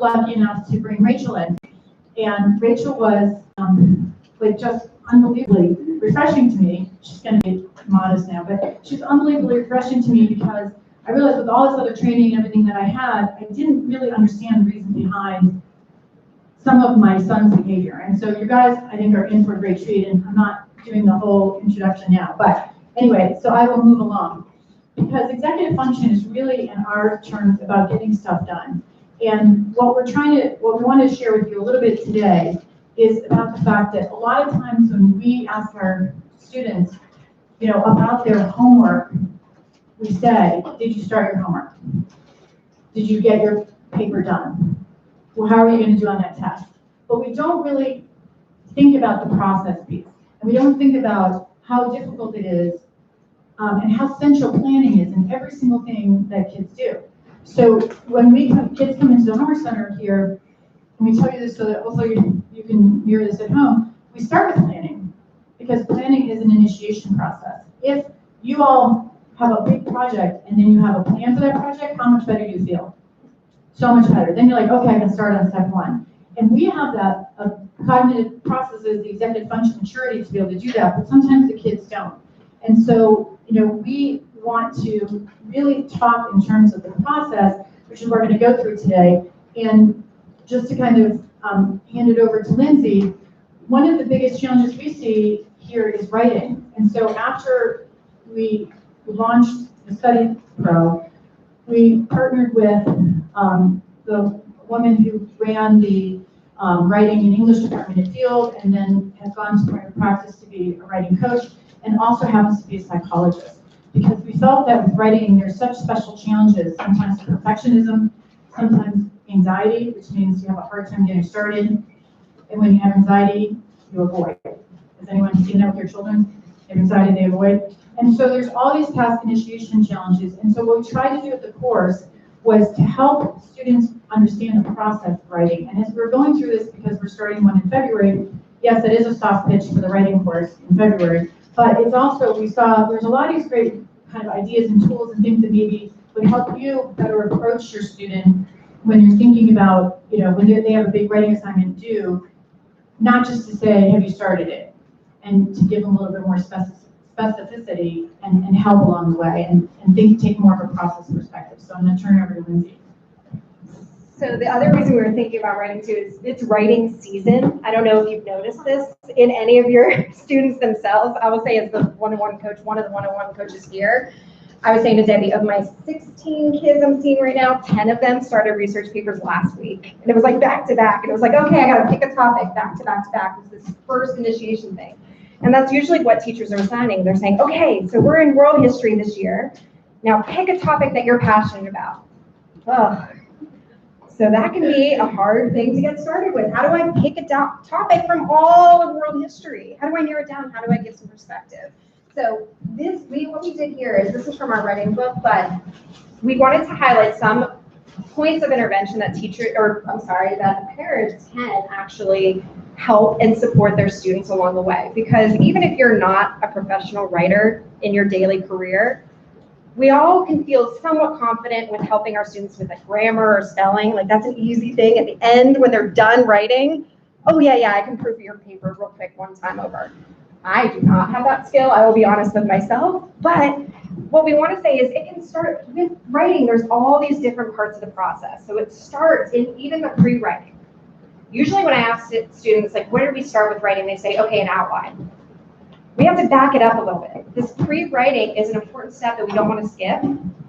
lucky enough to bring Rachel in. And Rachel was like just unbelievably refreshing to me. She's going to be modest now, but she's unbelievably refreshing to me because I realized with all this other training and everything that I had, I didn't really understand the reason behind some of my son's behavior. And so you guys, I think, are in for a great treat, and I'm not doing the whole introduction now. But anyway, so I will move along. Because executive function is really, in our terms, about getting stuff done. And what we want to share with you a little bit today is about the fact that a lot of times when we ask our students, about their homework, we say, did you start your homework? Did you get your paper done? Well, how are you going to do on that test? But we don't really think about the process piece. And we don't think about how difficult it is and how central planning is in every single thing that kids do. So when kids come into the homework center here, and we tell you this so that hopefully you can mirror this at home, we start with planning, because planning is an initiation process. If you all have a big project and then you have a plan for that project, how much better do you feel? So much better. Then you're like, okay, I can start on step one. And we have that cognitive processes, the executive function maturity to be able to do that, but sometimes the kids don't. And so, we want to really talk in terms of the process, which is what we're going to go through today. And just to kind of hand it over to Lindsay, one of the biggest challenges we see here is writing. And so after we launched the Study Pro, we partnered with the woman who ran the writing and English department at Field, and then has gone to private practice to be a writing coach, and also happens to be a psychologist. Because we felt that with writing, there's such special challenges, sometimes perfectionism, sometimes anxiety, which means you have a hard time getting started. And when you have anxiety, you avoid. Has anyone seen that with your children? They have anxiety, they avoid. And so there's all these task initiation challenges. And so what we tried to do with the course was to help students understand the process of writing. And as we're going through this, because we're starting one in February, yes, it is a soft pitch for the writing course in February, but it's also, we saw there's a lot of these great kind of ideas and tools and things that maybe would help you better approach your student when you're thinking about, when they have a big writing assignment due, not just to say, have you started it? And to give them a little bit more specificity and help along the way, and take more of a process perspective. So I'm going to turn it over to Lindsay. So the other reason we were thinking about writing too is it's writing season. I don't know if you've noticed this in any of your students themselves. I will say as the one-on-one coach, one of the one-on-one coaches here, I was saying to Debbie, of my 16 kids I'm seeing right now, 10 of them started research papers last week. And it was like back to back. And it was like, okay, I got to pick a topic back to back to back. It was this first initiation thing. And that's usually what teachers are assigning. They're saying, okay, so we're in world history this year. Now pick a topic that you're passionate about. Oh. So that can be a hard thing to get started with. How do I pick a topic from all of world history? How do I narrow it down? How do I give some perspective? So what we did here is, this is from our writing book, but we wanted to highlight some points of intervention that that parents can actually help and support their students along the way. Because even if you're not a professional writer in your daily career, we all can feel somewhat confident with helping our students with like grammar or spelling. Like that's an easy thing at the end when they're done writing. Oh yeah, I can proof your paper real quick one time over. I do not have that skill, I will be honest with myself, but what we want to say is it can start with writing. There's all these different parts of the process. So it starts in even the pre-writing. Usually when I ask students, like, where do we start with writing? They say, okay, an outline. We have to back it up a little bit. This pre-writing is an important step that we don't want to skip,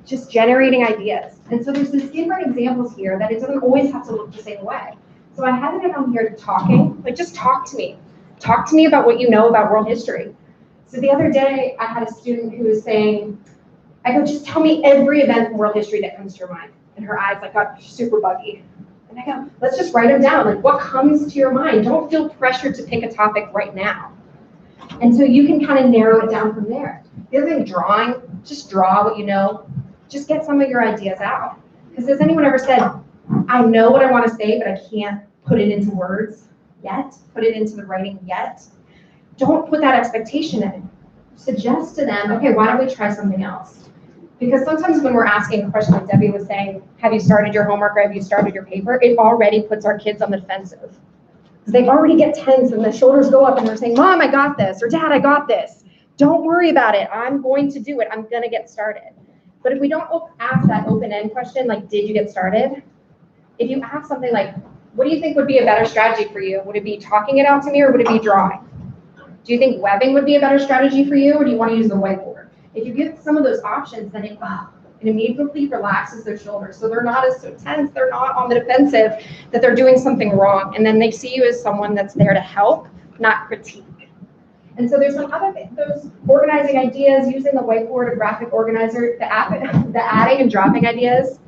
just generating ideas. And so there's these different examples here that it doesn't always have to look the same way. So I had them on here talking, like just talk to me. Talk to me about what you know about world history. So the other day I had a student who was saying, I go, just tell me every event from world history that comes to your mind. And her eyes like got super buggy. And I go, let's just write them down. Like what comes to your mind? Don't feel pressured to pick a topic right now. And so you can kind of narrow it down from there. The other thing, drawing, just draw what you know. Just get some of your ideas out. Because has anyone ever said, I know what I want to say, but I can't put it into words yet, put it into the writing yet? Don't put that expectation in. Suggest to them, okay, why don't we try something else? Because sometimes when we're asking a question, like Debbie was saying, have you started your homework or have you started your paper? It already puts our kids on the defensive. They already get tense and the shoulders go up and they're saying, Mom, I got this, or Dad, I got this. Don't worry about it. I'm going to do it. I'm going to get started. But if we don't ask that open-end question, like, did you get started? If you ask something like, what do you think would be a better strategy for you? Would it be talking it out to me or would it be drawing? Do you think webbing would be a better strategy for you or do you want to use the whiteboard? If you give some of those options, then it immediately relaxes their shoulders. So they're not as so tense, they're not on the defensive that they're doing something wrong. And then they see you as someone that's there to help, not critique. And so there's some other things, those organizing ideas, using the whiteboard, a graphic organizer, the adding and dropping ideas.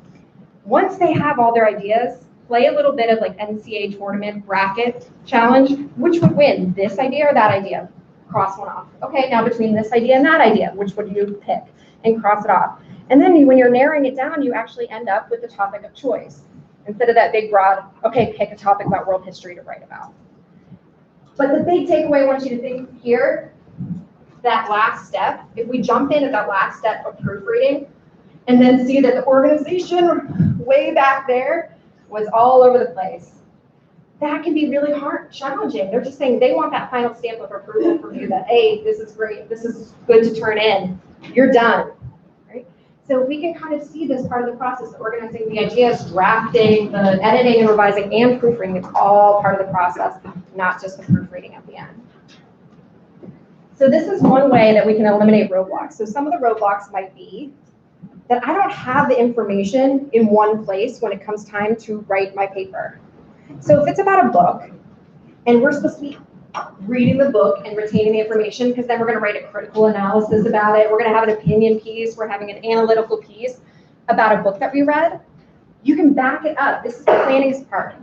Once they have all their ideas, play a little bit of like NCAA tournament bracket challenge. Which would win, this idea or that idea? Cross one off. Okay, now between this idea and that idea, which would you pick? And cross it off. And then when you're narrowing it down, you actually end up with the topic of choice. Instead of that big broad, okay, pick a topic about world history to write about. But the big takeaway I want you to think here, that last step, if we jump in at that last step of proofreading, and then see that the organization way back there was all over the place, that can be really hard, challenging. They're just saying they want that final stamp of approval from you that, hey, this is great, this is good to turn in, you're done, right? So we can kind of see this part of the process, the organizing the ideas, drafting, the editing and revising, and proofreading. It's all part of the process, not just the proofreading at the end. So this is one way that we can eliminate roadblocks. So some of the roadblocks might be that I don't have the information in one place when it comes time to write my paper. So if it's about a book, and we're supposed to be reading the book and retaining the information, because then we're going to write a critical analysis about it, we're going to have an opinion piece, we're having an analytical piece about a book that we read, you can back it up. This is the planning part.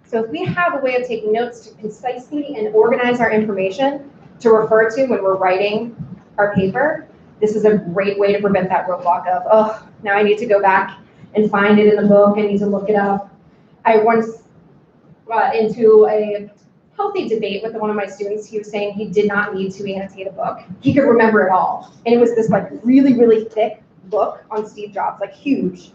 So if we have a way of taking notes to concisely and organize our information to refer to when we're writing our paper, this is a great way to prevent that roadblock of, oh, now I need to go back and find it in the book, I need to look it up. I once got into a healthy debate with one of my students. He was saying he did not need to annotate a book. He could remember it all. And it was this like really, really thick book on Steve Jobs, like huge.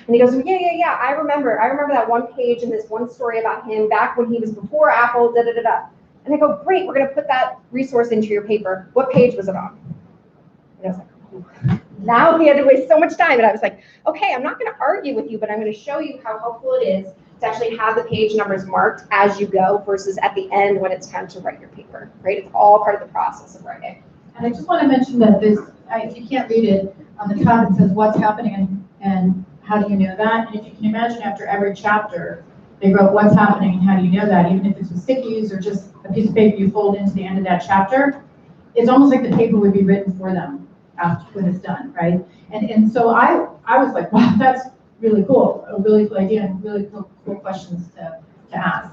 And he goes, yeah, I remember that one page in this one story about him back when he was before Apple, da-da-da-da. And I go, great, we're gonna put that resource into your paper. What page was it on? And I was like, ooh. Now he had to waste so much time. And I was like, okay, I'm not gonna argue with you, but I'm gonna show you how helpful it is to actually have the page numbers marked as you go versus at the end when it's time to write your paper, right? It's all part of the process of writing. And I just want to mention that this, if you can't read it, on the top it says what's happening and how do you know that? And if you can imagine after every chapter, they wrote what's happening and how do you know that, even if it's with stickies or just a piece of paper you fold into the end of that chapter, it's almost like the paper would be written for them after when it's done, right? And so I was like, wow, that's really cool, a really cool idea and really cool questions to ask.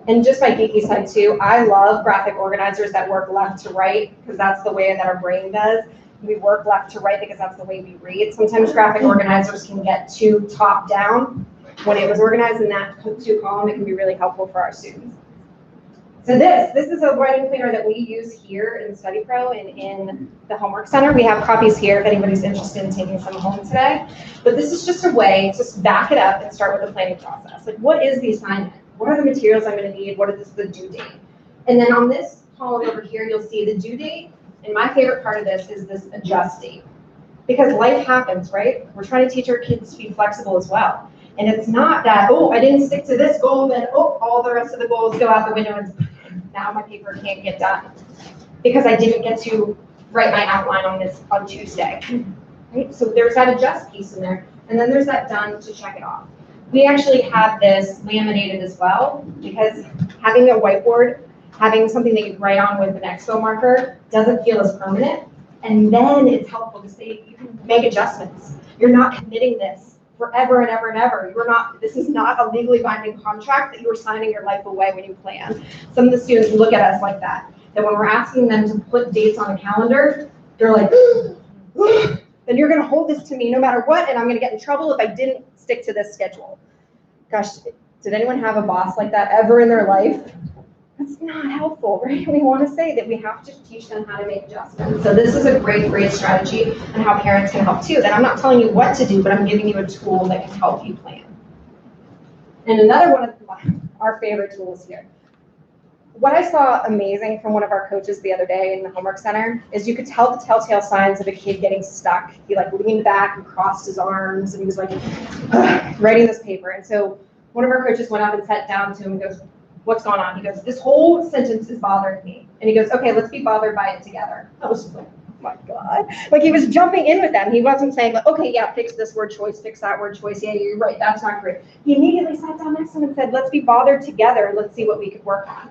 And just my geeky side too, I love graphic organizers that work left to right because that's the way that our brain does. We work left to right because that's the way we read. Sometimes graphic organizers can get too top down. When it was organized in that two column, it can be really helpful for our students. So this is a writing planner that we use here in Study Pro and in the Homework Center. We have copies here if anybody's interested in taking some home today. But this is just a way to back it up and start with the planning process. Like, what is the assignment? What are the materials I'm going to need? What is the due date? And then on this column over here, you'll see the due date. And my favorite part of this is this adjust date. Because life happens, right? We're trying to teach our kids to be flexible as well. And it's not that, oh, I didn't stick to this goal, then, oh, all the rest of the goals go out the window and now my paper can't get done because I didn't get to write my outline on Tuesday. Right? So there's that adjust piece in there, and then there's that done to check it off. We actually have this laminated as well because having a whiteboard, having something that you write on with an expo marker doesn't feel as permanent, and then it's helpful to say you can make adjustments. You're not committing this forever and ever and ever. This is not a legally binding contract that you are signing your life away when you plan. Some of the students look at us like that when we're asking them to put dates on a calendar, they're like, then you're gonna hold this to me no matter what, and I'm gonna get in trouble if I didn't stick to this schedule. Gosh, did anyone have a boss like that ever in their life? That's not helpful, right? We want to say that we have to teach them how to make adjustments. So this is a great strategy on how parents can help too. That I'm not telling you what to do, but I'm giving you a tool that can help you plan. And another one of our favorite tools here. What I saw amazing from one of our coaches the other day in the homework center is you could tell the telltale signs of a kid getting stuck. He like leaned back and crossed his arms and he was like writing this paper. And so one of our coaches went up and sat down to him and goes, "What's going on?" He goes, "This whole sentence is bothering me." And he goes, "Okay, let's be bothered by it together." I was like, oh my God. Like he was jumping in with them. He wasn't saying, like, okay, yeah, fix this word choice, fix that word choice. Yeah, you're right, that's not great. He immediately sat down next to him and said, "Let's be bothered together and let's see what we could work on."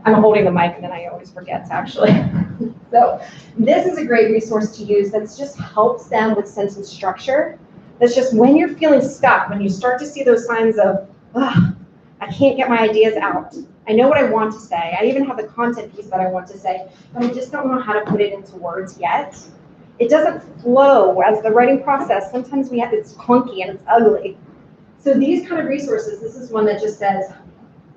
I'm holding the mic and then I always forget actually. So this is a great resource to use that just helps them with sentence structure. That's just when you're feeling stuck, when you start to see those signs of, I can't get my ideas out. I know what I want to say. I even have the content piece that I want to say, but I just don't know how to put it into words yet. It doesn't flow as the writing process. Sometimes it's clunky and it's ugly. So these kind of resources, this is one that just says,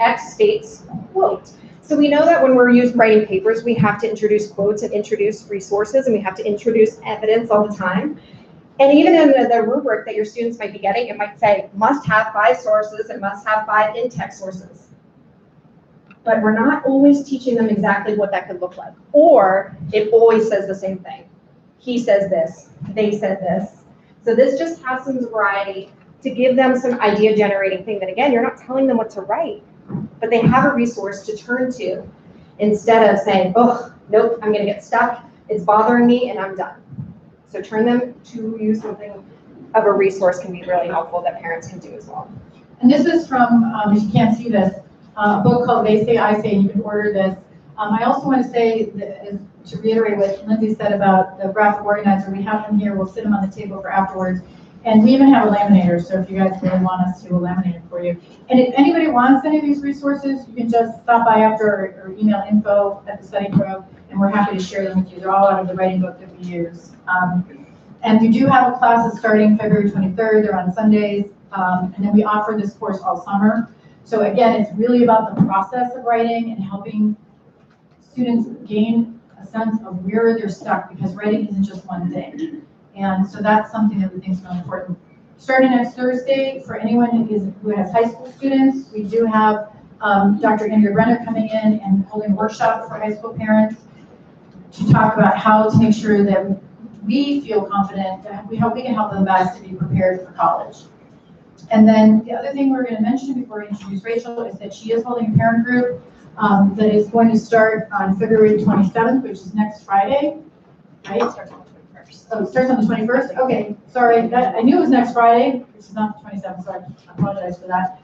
X states quote. So we know that when we're writing papers, we have to introduce quotes and introduce resources, and we have to introduce evidence all the time. And even in the rubric that your students might be getting, it might say, must have 5 sources, it must have 5 in-text sources. But we're not always teaching them exactly what that could look like. Or it always says the same thing. He says this, they said this. So this just has some variety to give them some idea generating thing that, again, you're not telling them what to write, but they have a resource to turn to instead of saying, oh, nope, I'm gonna get stuck, it's bothering me, and I'm done. So turn them to use something of a resource can be really helpful that parents can do as well. And this is from, if you can't see this, a book called They Say, I Say, and you can order this. I also want to say, that, to reiterate what Lindsay said about the graphic organizer, we have them here, we'll sit them on the table for afterwards. And we even have a laminator, so if you guys really want us to, we'll laminate it for you. And if anybody wants any of these resources, you can just stop by after or email info@thestudypro, and we're happy to share them with you. They're all out of the writing book that we use. And we do have classes starting February 23rd, they're on Sundays, and then we offer this course all summer. So again, it's really about the process of writing and helping students gain a sense of where they're stuck, because writing isn't just one thing. And so that's something that we think is really important. Starting next Thursday, for anyone who has high school students, we do have Dr. Andrea Brenner coming in and holding a workshop for high school parents to talk about how to make sure that we feel confident, that we can help them best to be prepared for college. And then the other thing we're going to mention before we introduce Rachel is that she is holding a parent group that is going to start on February 27th, which is next Friday, right? Oh, it starts on the 21st? Okay, sorry, I knew it was next Friday, which is not the 27th, so I apologize for that.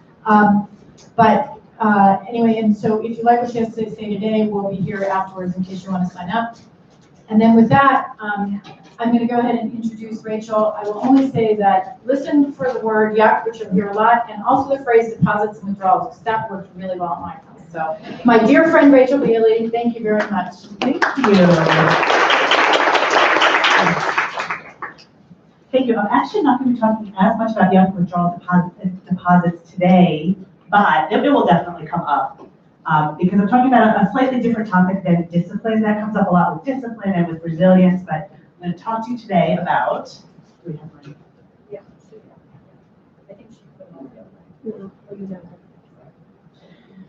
Anyway, and so if you like what she has to say today, we'll be here afterwards in case you want to sign up. And then with that, I'm going to go ahead and introduce Rachel. I will only say that listen for the word yuck, which you'll hear a lot, and also the phrase deposits and withdrawals, because that worked really well in my house. So my dear friend Rachel Bailey, thank you very much. Thank you. Thank you. I'm actually not going to be talking as much about yuck withdrawal deposits today, but it will definitely come up because I'm talking about a slightly different topic than discipline. That comes up a lot with discipline and with resilience, but I'm going to talk to you today about, do we have money? Yeah. I think she put it on.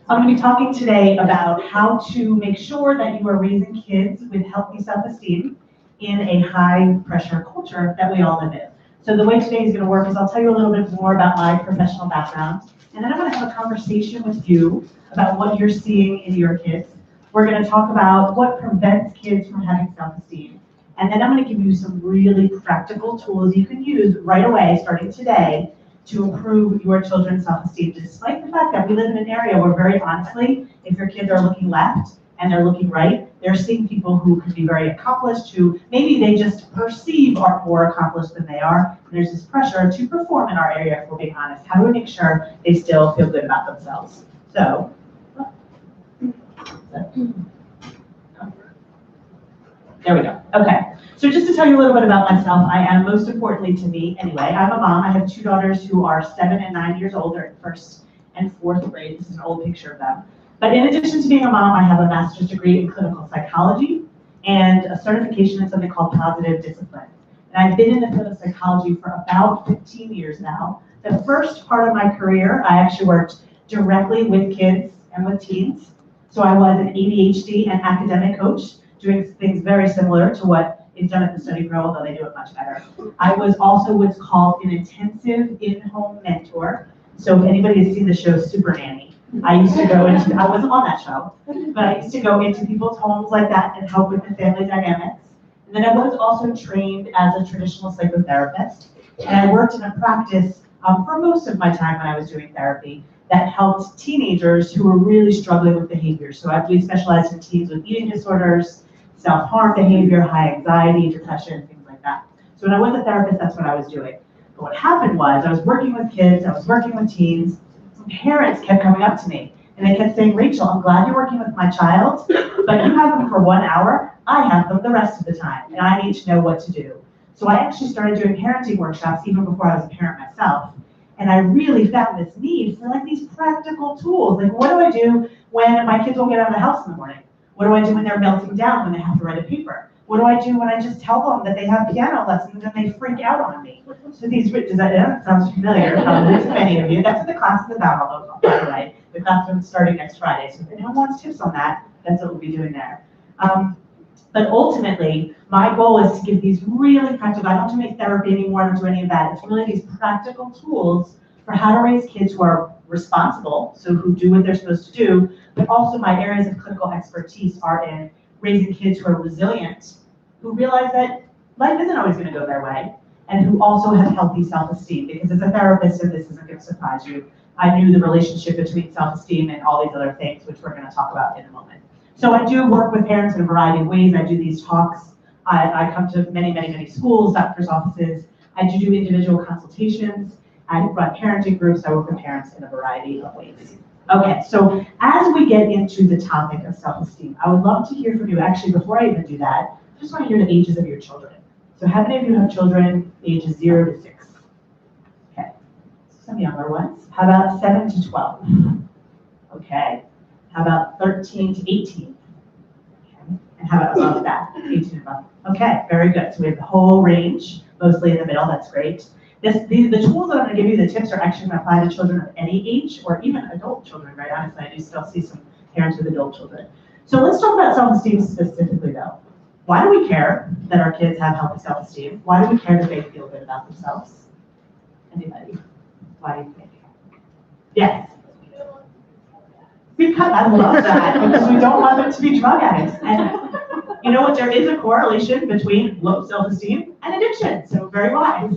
I'm going to be talking today about how to make sure that you are raising kids with healthy self-esteem in a high-pressure culture that we all live in. So the way today is going to work is I'll tell you a little bit more about my professional background, and then I'm going to have a conversation with you about what you're seeing in your kids. We're going to talk about what prevents kids from having self-esteem, and then I'm going to give you some really practical tools you can use right away, starting today, to improve your children's self-esteem, despite the fact that we live in an area where, very honestly, if your kids are looking left and they're looking right, they're seeing people who can be very accomplished, who maybe they just perceive are more accomplished than they are. And there's this pressure to perform in our area, if we're being honest. How do we make sure they still feel good about themselves? So, there we go. Okay. So just to tell you a little bit about myself, I am, most importantly to me anyway, I'm a mom. I have 2 daughters who are 7 and 9 years old. They're in 1st and 4th grade. This is an old picture of them. But in addition to being a mom, I have a master's degree in clinical psychology and a certification in something called positive discipline. And I've been in the field of psychology for about 15 years now. The first part of my career, I actually worked directly with kids and with teens. So I was an ADHD and academic coach, doing things very similar to what is done at the study group, although they do it much better. I was also what's called an intensive in-home mentor. So if anybody has seen the show Super Nanny, I used to go into, I wasn't on that show, but I used to go into people's homes like that and help with the family dynamics. And then I was also trained as a traditional psychotherapist. And I worked in a practice for most of my time when I was doing therapy that helped teenagers who were really struggling with behavior. So we specialized in teens with eating disorders, self-harm behavior, high anxiety, depression, things like that. So when I was a therapist, that's what I was doing. But what happened was I was working with kids, I was working with teens, some parents kept coming up to me and they kept saying, Rachel, I'm glad you're working with my child, but you have them for 1 hour, I have them the rest of the time, and I need to know what to do. So I actually started doing parenting workshops even before I was a parent myself. And I really found this need for like these practical tools. Like, what do I do when my kids won't get out of the house in the morning? What do I do when they're melting down, when they have to write a paper? What do I do when I just tell them that they have piano lessons and they freak out on me? So that sounds familiar probably to many of you. That's what the class is about, although, by the way. The class is starting next Friday. So if anyone wants tips on that, that's what we'll be doing there. But ultimately, my goal is to give these really practical, I don't do any therapy anymore, I don't do any of that. It's really these practical tools for how to raise kids who are responsible, so who do what they're supposed to do, but also my areas of clinical expertise are in raising kids who are resilient, who realize that life isn't always going to go their way, and who also have healthy self-esteem. Because as a therapist, and this isn't going to surprise you, I knew the relationship between self-esteem and all these other things, which we're going to talk about in a moment. So I do work with parents in a variety of ways. I do these talks. I come to many, many, many schools, doctors' offices. I do individual consultations. I run parenting groups. I work with parents in a variety of ways. Okay, so as we get into the topic of self-esteem, I would love to hear from you. Actually, before I even do that, I just want to hear the ages of your children. So how many of you have children ages 0 to 6? Okay, some younger ones. How about 7 to 12? Okay. How about 13 to 18? Okay. And how about above that? 18 and above. Okay, very good. So we have the whole range, mostly in the middle. That's great. The tools that I'm going to give you, the tips, are actually going to apply to children of any age, or even adult children, right? Honestly, I do still see some parents with adult children. So let's talk about self-esteem specifically, though. Why do we care that our kids have healthy self-esteem? Why do we care that they feel good about themselves? Anybody? Why do you think? Yes. Because I love that, because we don't want them to be drug addicts. And you know what? There is a correlation between low self-esteem and addiction. So very wise.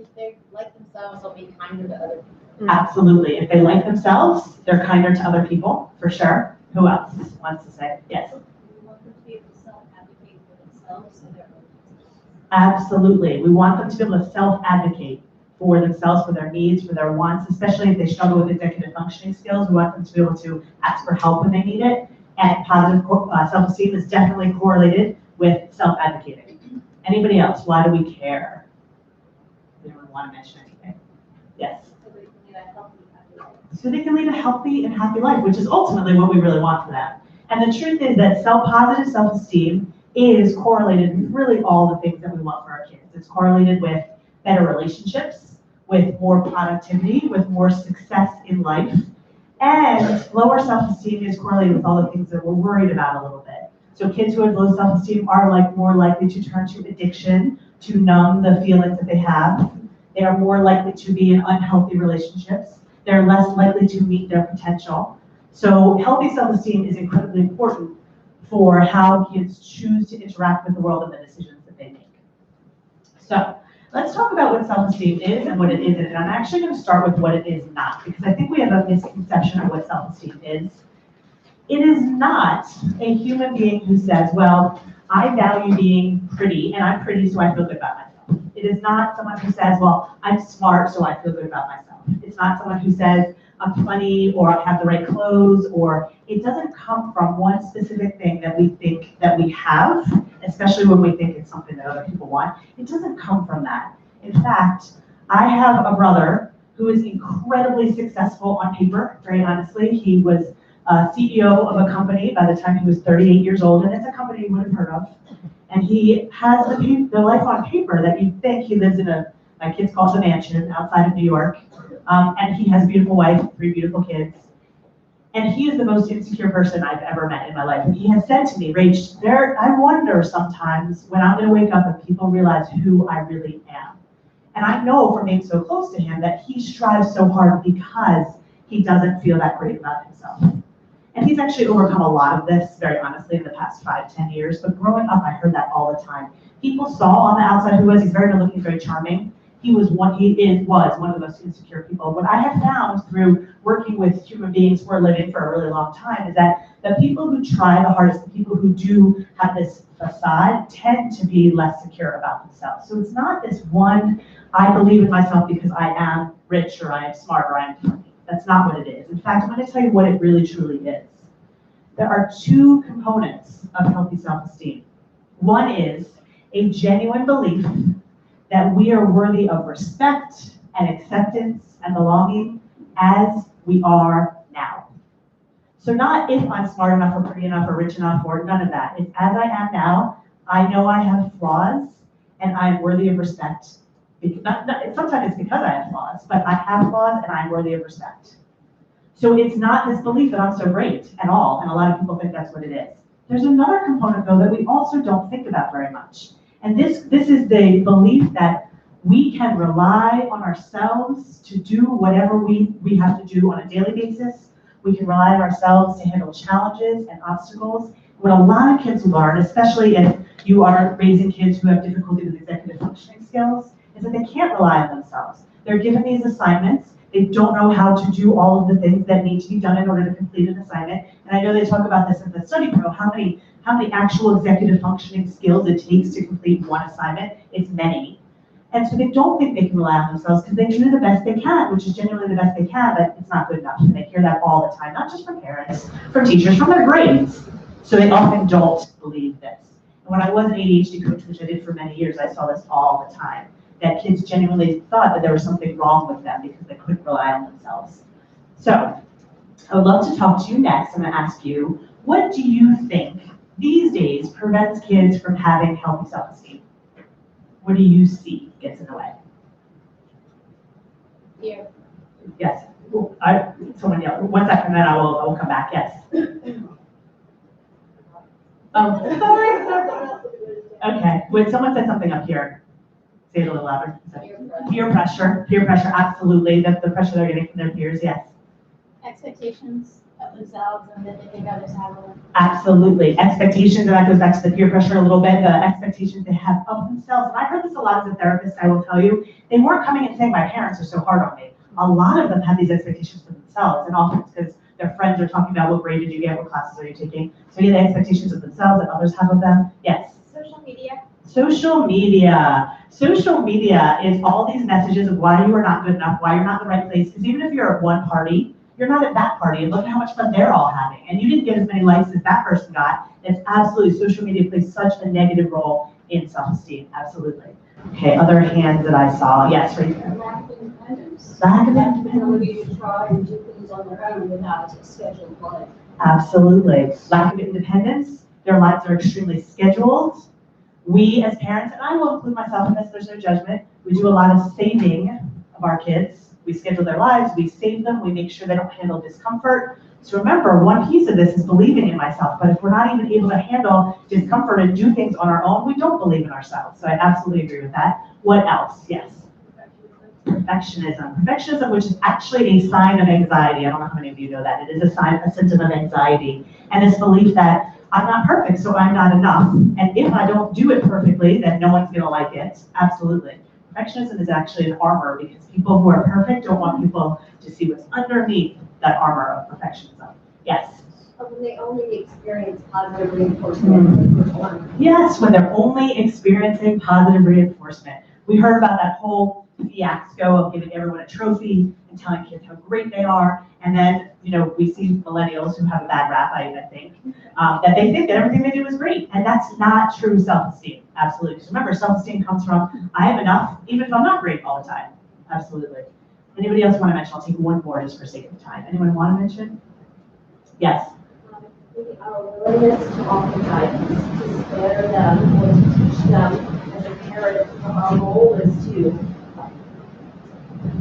If they like themselves, they'll be kinder to other people. Absolutely. If they like themselves, they're kinder to other people, for sure. Who else wants to say? Yes. We want them to be able to self-advocate for themselves and their own. Absolutely. We want them to be able to self-advocate for themselves, for their needs, for their wants, especially if they struggle with executive functioning skills. We want them to be able to ask for help when they need it. And positive self-esteem is definitely correlated with self-advocating. Anybody else? Why do we care? Anyone want to mention anything? Yes. So they can lead a healthy and happy life, which is ultimately what we really want for them. And the truth is that positive self-esteem is correlated with really all the things that we want for our kids. It's correlated with better relationships, with more productivity, with more success in life. And lower self-esteem is correlated with all the things that we're worried about a little bit. So kids who have low self-esteem are more likely to turn to addiction, to numb the feelings that they have. They are more likely to be in unhealthy relationships. They're less likely to meet their potential. So healthy self-esteem is incredibly important for how kids choose to interact with the world and the decisions that they make. So let's talk about what self-esteem is and what it isn't. And I'm actually going to start with what it is not, because I think we have a misconception of what self-esteem is. It is not a human being who says, well, I value being pretty, and I'm pretty, so I feel good about myself. It is not someone who says, well, I'm smart, so I feel good about myself. It's not someone who says, I'm funny, or I have the right clothes, or it doesn't come from one specific thing that we think that we have, especially when we think it's something that other people want. It doesn't come from that. In fact, I have a brother who is incredibly successful on paper, very honestly. He was CEO of a company by the time he was 38 years old, and it's a company you would have heard of. And he has the life on paper that you'd think. He lives in my kids call it a mansion outside of New York. And he has a beautiful wife, 3 beautiful kids. And he is the most insecure person I've ever met in my life. And he has said to me, Rach, I wonder sometimes when I'm gonna wake up and people realize who I really am. And I know from being so close to him that he strives so hard because he doesn't feel that great about himself. And he's actually overcome a lot of this, very honestly, in the past 5-10 years. But growing up, I heard that all the time. People saw on the outside who he's very good looking, very charming. He was one of the most insecure people. What I have found through working with human beings for a living for a really long time is that the people who try the hardest, the people who do have this facade, tend to be less secure about themselves. So it's not this one, I believe in myself because I am rich or I am smart or I am funny. That's not what it is. In fact, I'm going to tell you what it really truly is. There are 2 components of healthy self-esteem. One is a genuine belief that we are worthy of respect and acceptance and belonging as we are now. So not if I'm smart enough or pretty enough or rich enough or none of that. It's as I am now, I know I have flaws and I'm worthy of respect. Sometimes it's because I have flaws, but I have flaws and I'm worthy of respect. So it's not this belief that I'm so great at all, and a lot of people think that's what it is. There's another component, though, that we also don't think about very much. And this is the belief that we can rely on ourselves to do whatever we have to do on a daily basis. We can rely on ourselves to handle challenges and obstacles. What a lot of kids learn, especially if you are raising kids who have difficulty with executive functioning skills, is that they can't rely on themselves. They're given these assignments. They don't know how to do all of the things that need to be done in order to complete an assignment. And I know they talk about this in the study pro, how many actual executive functioning skills it takes to complete one assignment. It's many. And so they don't think they can rely on themselves because they do the best they can, which is genuinely the best they can, but it's not good enough. And they hear that all the time, not just from parents, from teachers, from their grades. So they often don't believe this. And when I was an ADHD coach, which I did for many years, I saw this all the time, that kids genuinely thought that there was something wrong with them because they couldn't rely on themselves. So I would love to talk to you next. I'm going to ask you, what do you think these days prevents kids from having healthy self-esteem? What do you see gets in the way? Fear. Yes. Someone yelled. 1 second, then I will come back. Yes. Okay. When someone said something up here, say it a little louder. Peer pressure. Peer pressure, absolutely. The pressure they're getting from their peers, yes. Expectations of themselves and that they think others have them. Absolutely. Expectations, and that goes back to the peer pressure a little bit, the expectations they have of themselves. And I heard this a lot as a therapist, I will tell you. They weren't coming and saying, my parents are so hard on me. A lot of them have these expectations for themselves, and often it's because their friends are talking about what grade did you get, what classes are you taking. So yeah, the expectations of themselves that others have of them. Yes? Social media. Social media. Social media is all these messages of why you are not good enough, why you're not in the right place. Because even if you're at one party, you're not at that party, and look at how much fun they're all having. And you didn't get as many likes as that person got. It's absolutely, social media plays such a negative role in self-esteem, absolutely. Okay, other hands that I saw. Yes, right there. Lack of independence. Lack of Lack of independence. ability to try and do things on their own without a scheduled life. Absolutely. Lack of independence. Their lives are extremely scheduled. We as parents, and I will include myself in this, there's no judgment, we do a lot of saving of our kids. We schedule their lives, we save them, we make sure they don't handle discomfort. So remember, one piece of this is believing in myself, but if we're not even able to handle discomfort and do things on our own, we don't believe in ourselves. So I absolutely agree with that. What else? Yes. Perfectionism. Perfectionism, which is actually a sign of anxiety. I don't know how many of you know that. It is a symptom of anxiety. And this belief that I'm not perfect, so I'm not enough. And if I don't do it perfectly, then no one's gonna like it. Absolutely. Perfectionism is actually an armor because people who are perfect don't want people to see what's underneath that armor of perfectionism. Yes? When they only experience positive reinforcement. Yes, when they're only experiencing positive reinforcement. We heard about that whole fiasco of giving everyone a trophy and telling kids how great they are. And then, we see millennials who have a bad rap, I think, that they think that everything they do is great. And that's not true self-esteem. Absolutely. So remember, self-esteem comes from, I am enough, even if I'm not great all the time. Absolutely. Anybody else want to mention? I'll take one more just for sake of time. Anyone want to mention? Yes. Our willingness to offer guidance, to spare them, or to teach them as a parent, our role is to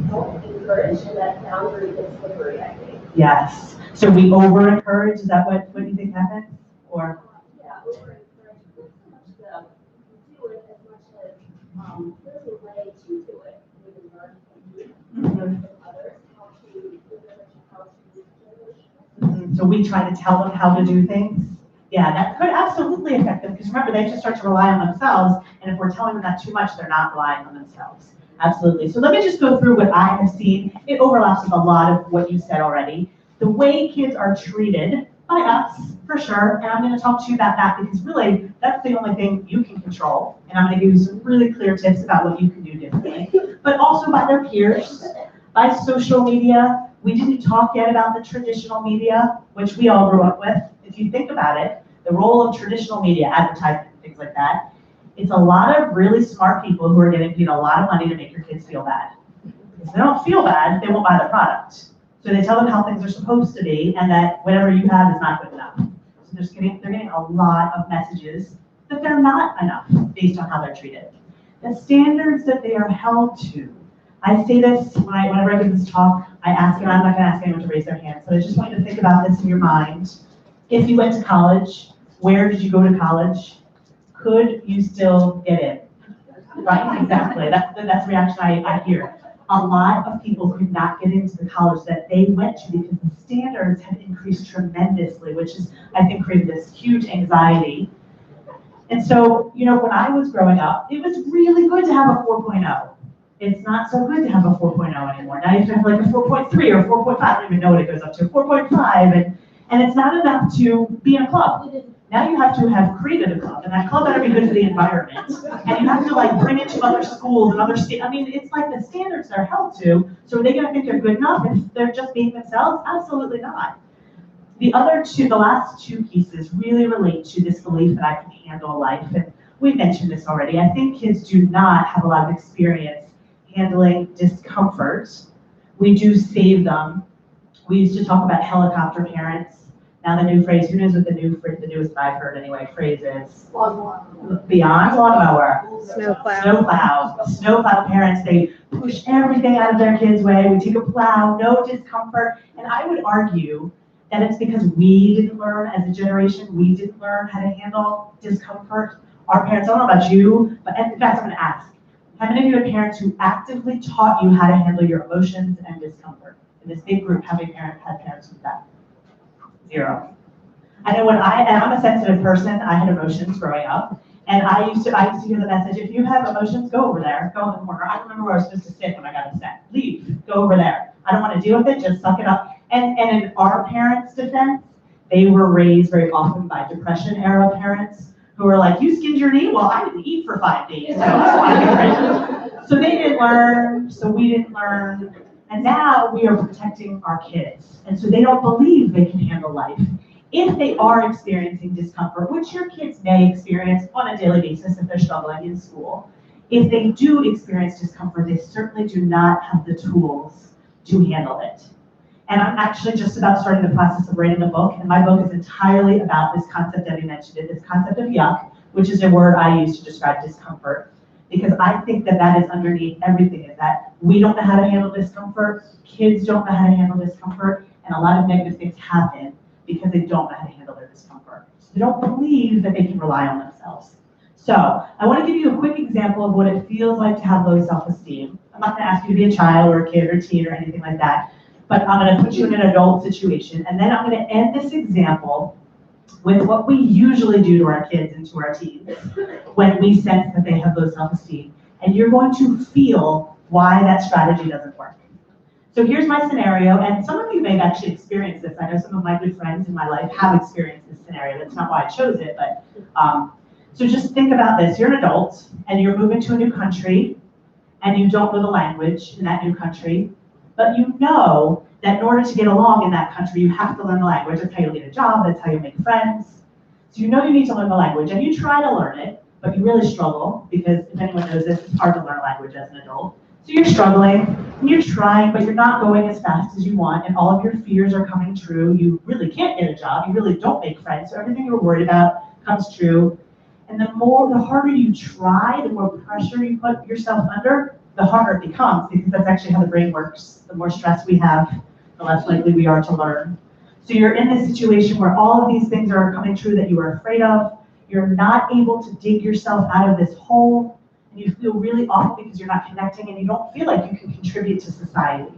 help encourage, and that boundary is slippery, I think. Yes. So we over-encourage, is that what you think happens? Or? Yeah, over-encourage, not so much the do it as much as there's a way to do it. We can learn from you and others how to So we try to tell them how to do things. Yeah, that could absolutely affect them, because remember, they just start to rely on themselves, and if we're telling them that too much, they're not relying on themselves. Absolutely. So let me just go through what I have seen. It overlaps with a lot of what you said already. The way kids are treated by us, for sure, and I'm going to talk to you about that because really, that's the only thing you can control, and I'm going to give you some really clear tips about what you can do differently, but also by their peers, by social media. We didn't talk yet about the traditional media, which we all grew up with. If you think about it, the role of traditional media, advertising, things like that, it's a lot of really smart people who are getting paid a lot of money to make your kids feel bad. If they don't feel bad, they won't buy the product. So they tell them how things are supposed to be and that whatever you have is not good enough. So they're getting a lot of messages that they're not enough based on how they're treated. The standards that they are held to. I say this whenever I give this talk, I ask, and I'm not going to ask anyone to raise their hand, so I just want you to think about this in your mind. If you went to college, where did you go to college? Could you still get in? Right, exactly. That's the reaction I hear. A lot of people could not get into the college that they went to because the standards had increased tremendously, which is, I think, created this huge anxiety. And so, when I was growing up, it was really good to have a 4.0. It's not so good to have a 4.0 anymore. Now you have to have like a 4.3 or 4.5. I don't even know what it goes up to, 4.5. And it's not enough to be in a club. Now you have to have created a club, and that club better be good for the environment. And you have to bring it to other schools and other states. I mean, it's like the standards they're held to. So are they going to think they're good enough if they're just being themselves? Absolutely not. The last two pieces really relate to this belief that I can handle life. And we mentioned this already. I think kids do not have a lot of experience handling discomfort. We do save them. We used to talk about helicopter parents. Now the new phrase, who knows what the newest that I've heard anyway, phrase is? Beyond lawnmower. Snowplow parents, they push everything out of their kids' way. We take a plow, no discomfort. And I would argue that it's because we didn't learn as a generation, we didn't learn how to handle discomfort. Our parents, I don't know about you, but in fact, I'm gonna ask, how many of you had parents who actively taught you how to handle your emotions and discomfort? In this big group, how many had parents with that? 0. I know and I'm a sensitive person, I had emotions growing up, and I used to hear the message, if you have emotions, go over there, go in the corner. I remember where I was supposed to sit when I got upset. Leave, go over there. I don't want to deal with it, just suck it up. And in our parents' defense, they were raised very often by Depression-era parents who were like, you skinned your knee? Well, I didn't eat for 5 days. So they didn't learn, so we didn't learn. And now we are protecting our kids. And so they don't believe they can handle life. If they are experiencing discomfort, which your kids may experience on a daily basis if they're struggling in school, if they do experience discomfort, they certainly do not have the tools to handle it. And I'm actually just about starting the process of writing a book, and my book is entirely about this concept that you mentioned, this concept of yuck, which is a word I use to describe discomfort. Because I think that is underneath everything, is that we don't know how to handle discomfort, kids don't know how to handle discomfort, and a lot of negative things happen because they don't know how to handle their discomfort. So they don't believe that they can rely on themselves. So I want to give you a quick example of what it feels like to have low self-esteem. I'm not going to ask you to be a child or a kid or a teen or anything like that, but I'm going to put you in an adult situation, and then I'm going to end this example with what we usually do to our kids and to our teens when we sense that they have low self-esteem. And you're going to feel why that strategy doesn't work. So here's my scenario, and some of you may have actually experienced this. I know some of my good friends in my life have experienced this scenario. That's not why I chose it, but so just think about this. You're an adult, and you're moving to a new country, and you don't know the language in that new country, but you know that in order to get along in that country, you have to learn the language. That's how you get a job, that's how you make friends. So you know you need to learn the language, and you try to learn it, but you really struggle, because if anyone knows this, it's hard to learn a language as an adult. So you're struggling, and you're trying, but you're not going as fast as you want, and all of your fears are coming true. You really can't get a job. You really don't make friends, so everything you were worried about comes true. And the harder you try, the more pressure you put yourself under, the harder it becomes, because that's actually how the brain works. The more stress we have, the less likely we are to learn. So you're in this situation where all of these things are coming true that you were afraid of. You're not able to dig yourself out of this hole, and you feel really awful because you're not connecting, and you don't feel like you can contribute to society.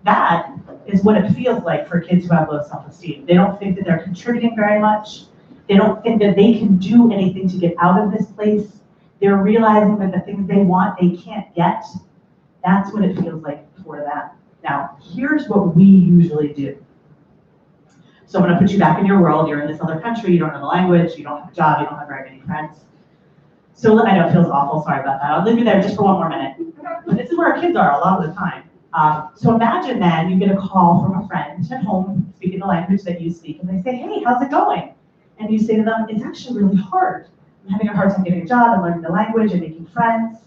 That is what it feels like for kids who have low self-esteem. They don't think that they're contributing very much. They don't think that they can do anything to get out of this place. They're realizing that the things they want, they can't get. That's what it feels like for them. Now, here's what we usually do. So I'm going to put you back in your world. You're in this other country. You don't know the language. You don't have a job. You don't have very many friends. So I know it feels awful. Sorry about that. I'll leave you there just for one more minute. But this is where our kids are a lot of the time. So imagine then you get a call from a friend at home speaking the language that you speak, and they say, hey, how's it going? And you say to them, it's actually really hard. I'm having a hard time getting a job and learning the language and making friends.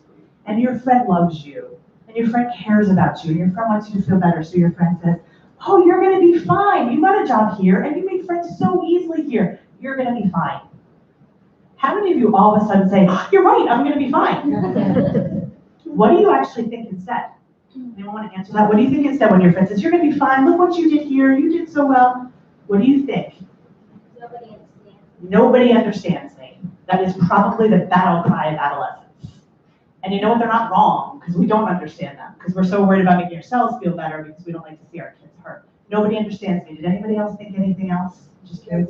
And your friend loves you. And your friend cares about you. And your friend wants you to feel better. So your friend says, oh, you're going to be fine. You got a job here, and you make friends so easily here. You're going to be fine. How many of you all of a sudden say, you're right, I'm going to be fine? What do you actually think instead? Anyone want to answer that? What do you think instead when your friend says, you're going to be fine, look what you did here, you did so well? What do you think? Nobody understands. Nobody understands me. That is probably the battle cry of adolescence. And you know what, they're not wrong, because we don't understand them, because we're so worried about making ourselves feel better because we don't like to see our kids hurt. Nobody understands me. Did anybody else think anything else? Just curious.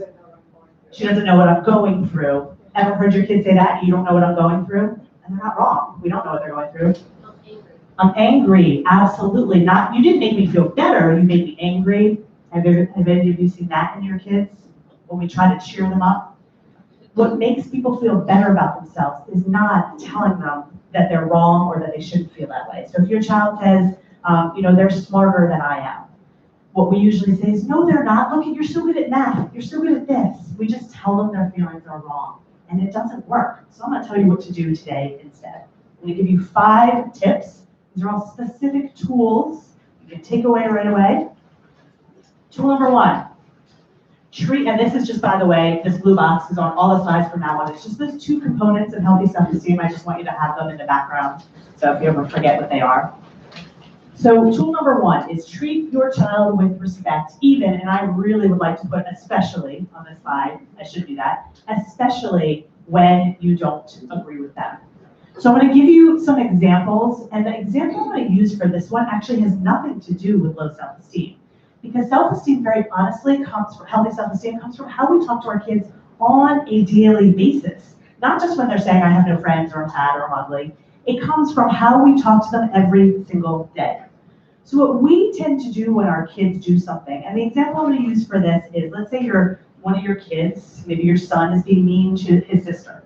She doesn't know what I'm going through. Ever heard your kids say that? You don't know what I'm going through? And they're not wrong. We don't know what they're going through. I'm angry. I'm angry. Absolutely not. You didn't make me feel better. You made me angry. Have any of you seen that in your kids when we try to cheer them up? What makes people feel better about themselves is not telling them that they're wrong or that they shouldn't feel that way. So if your child says, they're smarter than I am, what we usually say is, no, they're not. Look, you're so good at math. You're so good at this. We just tell them their feelings are wrong. And it doesn't work. So I'm going to tell you what to do today instead. I'm going to give you 5 tips. These are all specific tools you can take away right away. Tool number 1. And this is just, by the way, this blue box is on all the slides from now on. It's just those 2 components of healthy self-esteem. I just want you to have them in the background, so if you ever forget what they are. So tool number 1 is treat your child with respect, even, and I really would like to put especially on this slide, I should do that, especially when you don't agree with them. So I'm going to give you some examples, and the example I'm going to use for this one actually has nothing to do with low self-esteem. Because self-esteem, very honestly, healthy self-esteem comes from how we talk to our kids on a daily basis. Not just when they're saying, I have no friends, or I'm fat, or I'm ugly. It comes from how we talk to them every single day. So what we tend to do when our kids do something, and the example I'm going to use for this is, let's say one of your kids, maybe your son, is being mean to his sister.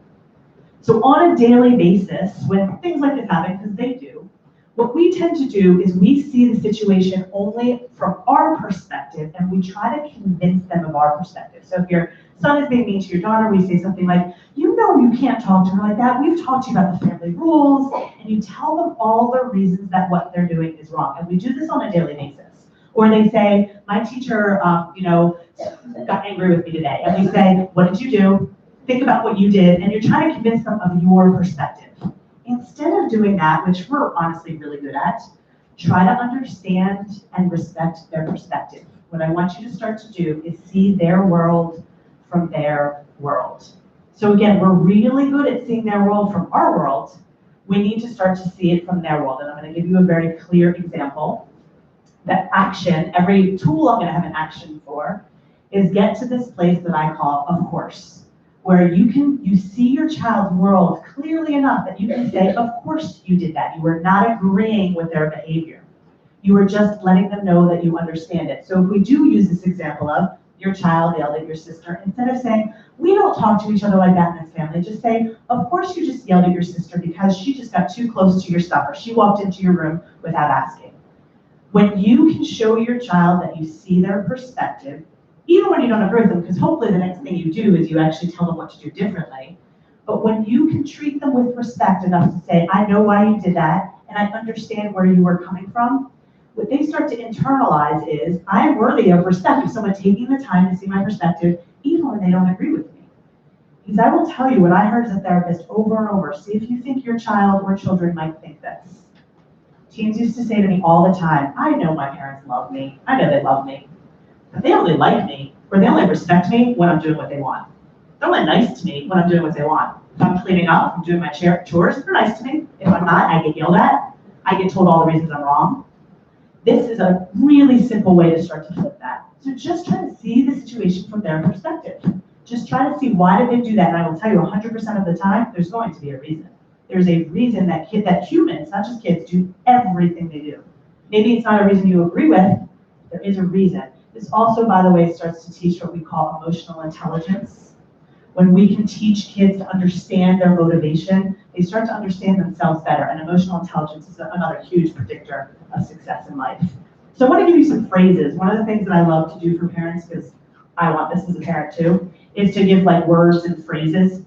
So on a daily basis, when things like this happen, because they do, what we tend to do is we see the situation only from our perspective, and we try to convince them of our perspective. So if your son is being mean to your daughter, we say something like, you know you can't talk to her like that. We've talked to you about the family rules, and you tell them all the reasons that what they're doing is wrong. And we do this on a daily basis. Or they say, my teacher, got angry with me today. And we say, what did you do? Think about what you did, and you're trying to convince them of your perspective. Instead of doing that, which we're honestly really good at, try to understand and respect their perspective. What I want you to start to do is see their world from their world. So again, we're really good at seeing their world from our world. We need to start to see it from their world. And I'm going to give you a very clear example. That action, every tool I'm going to have an action for, is get to this place that I call of course, where you see your child's world clearly enough that you can say, of course you did that. You were not agreeing with their behavior. You were just letting them know that you understand it. So if we do use this example of your child yelled at your sister, instead of saying, we don't talk to each other like that in this family, just say, of course you just yelled at your sister because she just got too close to your stuff, or she walked into your room without asking. When you can show your child that you see their perspective, even when you don't agree with them, because hopefully the next thing you do is you actually tell them what to do differently. But when you can treat them with respect enough to say, I know why you did that, and I understand where you were coming from, what they start to internalize is, I am worthy of respect of someone taking the time to see my perspective, even when they don't agree with me. Because I will tell you what I heard as a therapist over and over, see if you think your child or children might think this. Teens used to say to me all the time, I know my parents love me, I know they love me, but they only like me, or they only respect me when I'm doing what they want. They're only nice to me when I'm doing what they want. If I'm cleaning up, I'm doing my chores, they're nice to me. If I'm not, I get yelled at, I get told all the reasons I'm wrong. This is a really simple way to start to flip that. So just try to see the situation from their perspective. Just try to see why did they do that, and I will tell you 100% of the time, there's going to be a reason. There's a reason that humans, not just kids, do everything they do. Maybe it's not a reason you agree with, there is a reason. This also, by the way, starts to teach what we call emotional intelligence. When we can teach kids to understand their motivation, they start to understand themselves better, and emotional intelligence is another huge predictor of success in life. So I want to give you some phrases. One of the things that I love to do for parents, because I want this as a parent too, is to give like words and phrases,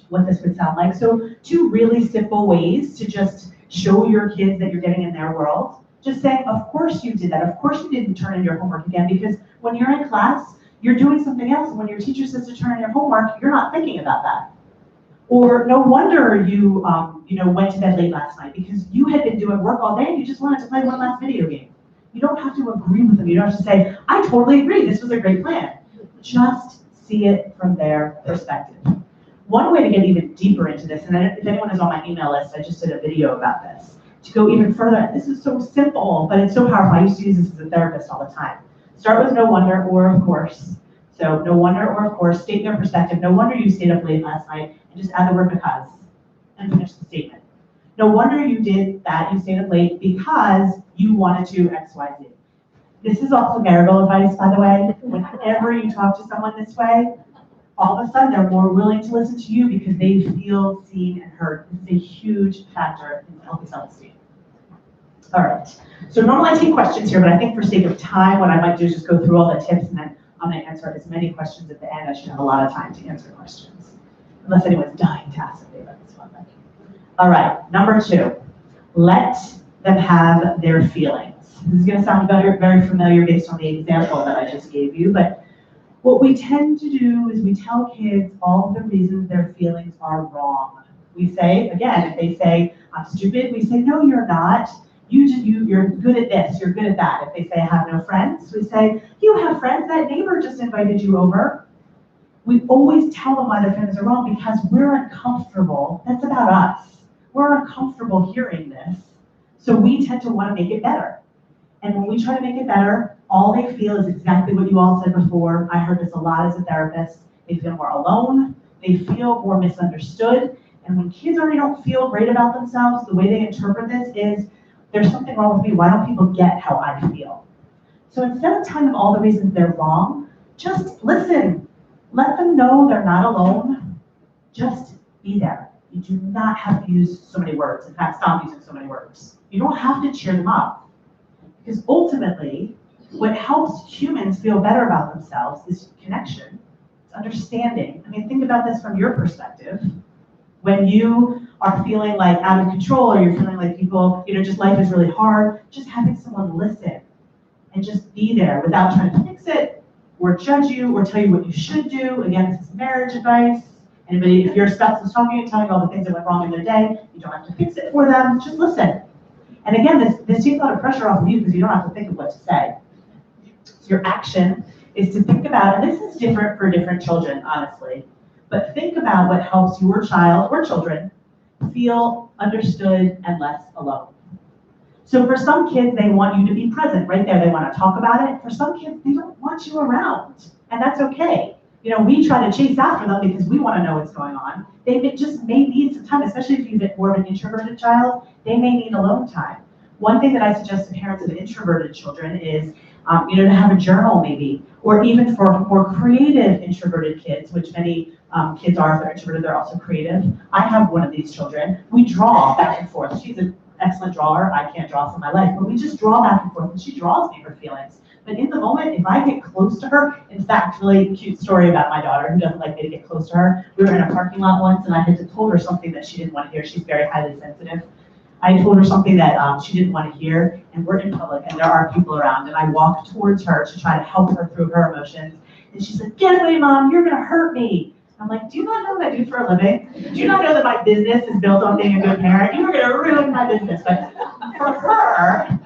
what this would sound like. So 2 really simple ways to just show your kids that you're getting in their world. Just saying, of course you did that. Of course you didn't turn in your homework again, because when you're in class, you're doing something else. And when your teacher says to turn in your homework, you're not thinking about that. Or no wonder you went to bed late last night, because you had been doing work all day and you just wanted to play one last video game. You don't have to agree with them. You don't have to say, I totally agree, this was a great plan. Just see it from their perspective. One way to get even deeper into this, and if anyone is on my email list, I just did a video about this, to go even further, and this is so simple, but it's so powerful. I used to use this as a therapist all the time. Start with no wonder or of course. So no wonder or of course, state their perspective. No wonder you stayed up late last night, and just add the word because, and finish the statement. No wonder you did that, you stayed up late because you wanted to X, Y, Z. This is also marital advice, by the way. Whenever you talk to someone this way, all of a sudden they're more willing to listen to you because they feel seen and heard. This is a huge factor in healthy self-esteem. All right, so normally I take questions here, but I think for sake of time, what I might do is just go through all the tips, and then I'm gonna answer as many questions at the end. I should have a lot of time to answer questions, unless anyone's dying to ask me about this one. All right, number 2, let them have their feelings. This is gonna sound very, very familiar based on the example that I just gave you, but what we tend to do is we tell kids all the reasons their feelings are wrong. We say, again, if they say, I'm stupid, we say, no, you're not. You're good at this, you're good at that. If they say, I have no friends, we say, you have friends, that neighbor just invited you over. We always tell them why their feelings are wrong because we're uncomfortable. That's about us. We're uncomfortable hearing this, so we tend to want to make it better. And when we try to make it better, all they feel is exactly what you all said before. I heard this a lot as a therapist. They feel more alone, they feel more misunderstood, and when kids already don't feel great about themselves, the way they interpret this is, there's something wrong with me, why don't people get how I feel? So instead of telling them all the reasons they're wrong, just listen. Let them know they're not alone. Just be there. You do not have to use so many words. In fact, stop using so many words. You don't have to cheer them up. Because ultimately, what helps humans feel better about themselves is connection, it's understanding. I mean, think about this from your perspective. When you are feeling like out of control, or you're feeling like people, just life is really hard, just having someone listen and just be there without trying to fix it or judge you or tell you what you should do. Again, this is marriage advice. Anybody, if your spouse is talking and telling you all the things that went wrong in their day, you don't have to fix it for them, just listen. And again, this takes a lot of pressure off of you because you don't have to think of what to say. So your action is to think about, and this is different for different children, honestly, but think about what helps your child or children feel understood and less alone. So for some kids, they want you to be present right there. They want to talk about it. For some kids, they don't want you around, and that's okay. We try to chase after them because we want to know what's going on. They just may need some time, especially if you've been more of an introverted child, they may need alone time. One thing that I suggest to parents of introverted children is, to have a journal maybe, or even for more creative introverted kids, which many kids are, if they're introverted, they're also creative. I have one of these children. We draw back and forth. She's an excellent drawer. I can't draw for my life, but we just draw back and forth, and she draws me her feelings. But in the moment, if I get close to her, in fact, really cute story about my daughter who doesn't like me to get close to her. We were in a parking lot once, and I had told her something that she didn't want to hear. She's very highly sensitive. I told her something that she didn't want to hear, and we're in public, and there are people around, and I walked towards her to try to help her through her emotions, and she said, "Get away, Mom, you're gonna hurt me." I'm like, "Do you not know what I do for a living? Do you not know that my business is built on being a good parent? You are gonna ruin my business." But for her,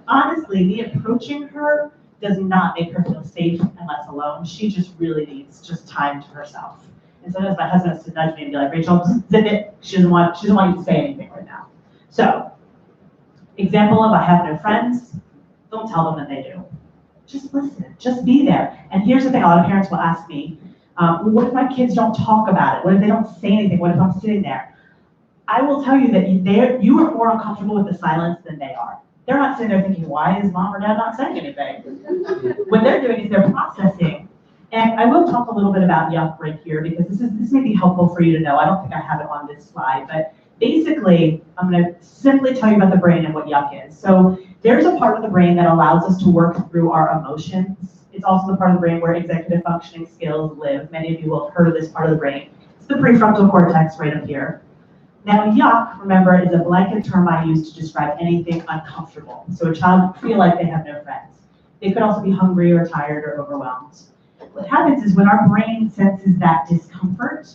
honestly, me approaching her does not make her feel safe and less alone. She just really needs just time to herself. And sometimes my husband has to nudge me and be like, "Rachel, zip it." She doesn't want you to say anything right now. So, example of I have no friends, don't tell them that they do. Just listen, just be there. And here's the thing, a lot of parents will ask me, well, what if my kids don't talk about it? What if they don't say anything? What if I'm sitting there? I will tell you that you are more uncomfortable with the silence than they are. They're not sitting there thinking, why is mom or dad not saying anything? What they're doing is they're processing. And I will talk a little bit about yuck right here because this may be helpful for you to know. I don't think I have it on this slide, but basically, I'm going to simply tell you about the brain and what yuck is. So there's a part of the brain that allows us to work through our emotions. It's also the part of the brain where executive functioning skills live. Many of you will have heard of this part of the brain. It's the prefrontal cortex right up here. Now, yuck, remember, is a blanket term I use to describe anything uncomfortable. So a child feel like they have no friends. They could also be hungry or tired or overwhelmed. What happens is when our brain senses that discomfort,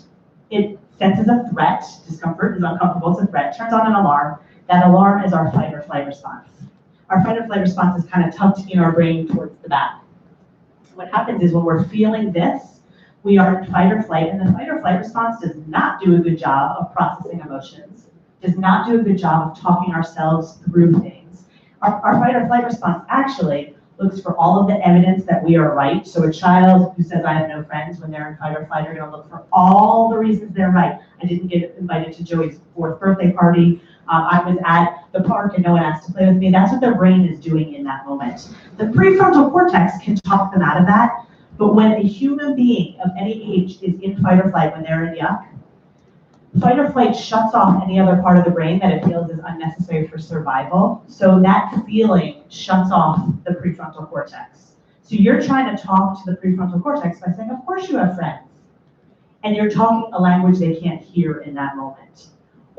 it senses a threat. Discomfort is uncomfortable, it's a threat. Turns on an alarm. That alarm is our fight or flight response. Our fight or flight response is kind of tucked in our brain towards the back. What happens is when we're feeling this, we are in fight or flight, and the fight or flight response does not do a good job of processing emotions, does not do a good job of talking ourselves through things. Our fight or flight response actually looks for all of the evidence that we are right. So a child who says, "I have no friends," when they're in fight or flight, are going to look for all the reasons they're right. I didn't get invited to Joey's 4th birthday party. I was at the park and no one asked to play with me. That's what their brain is doing in that moment. The prefrontal cortex can talk them out of that, but when a human being of any age is in fight or flight when they're in yuck, fight or flight shuts off any other part of the brain that it feels is unnecessary for survival. So that feeling shuts off the prefrontal cortex. So you're trying to talk to the prefrontal cortex by saying, "Of course you have friends." And you're talking a language they can't hear in that moment.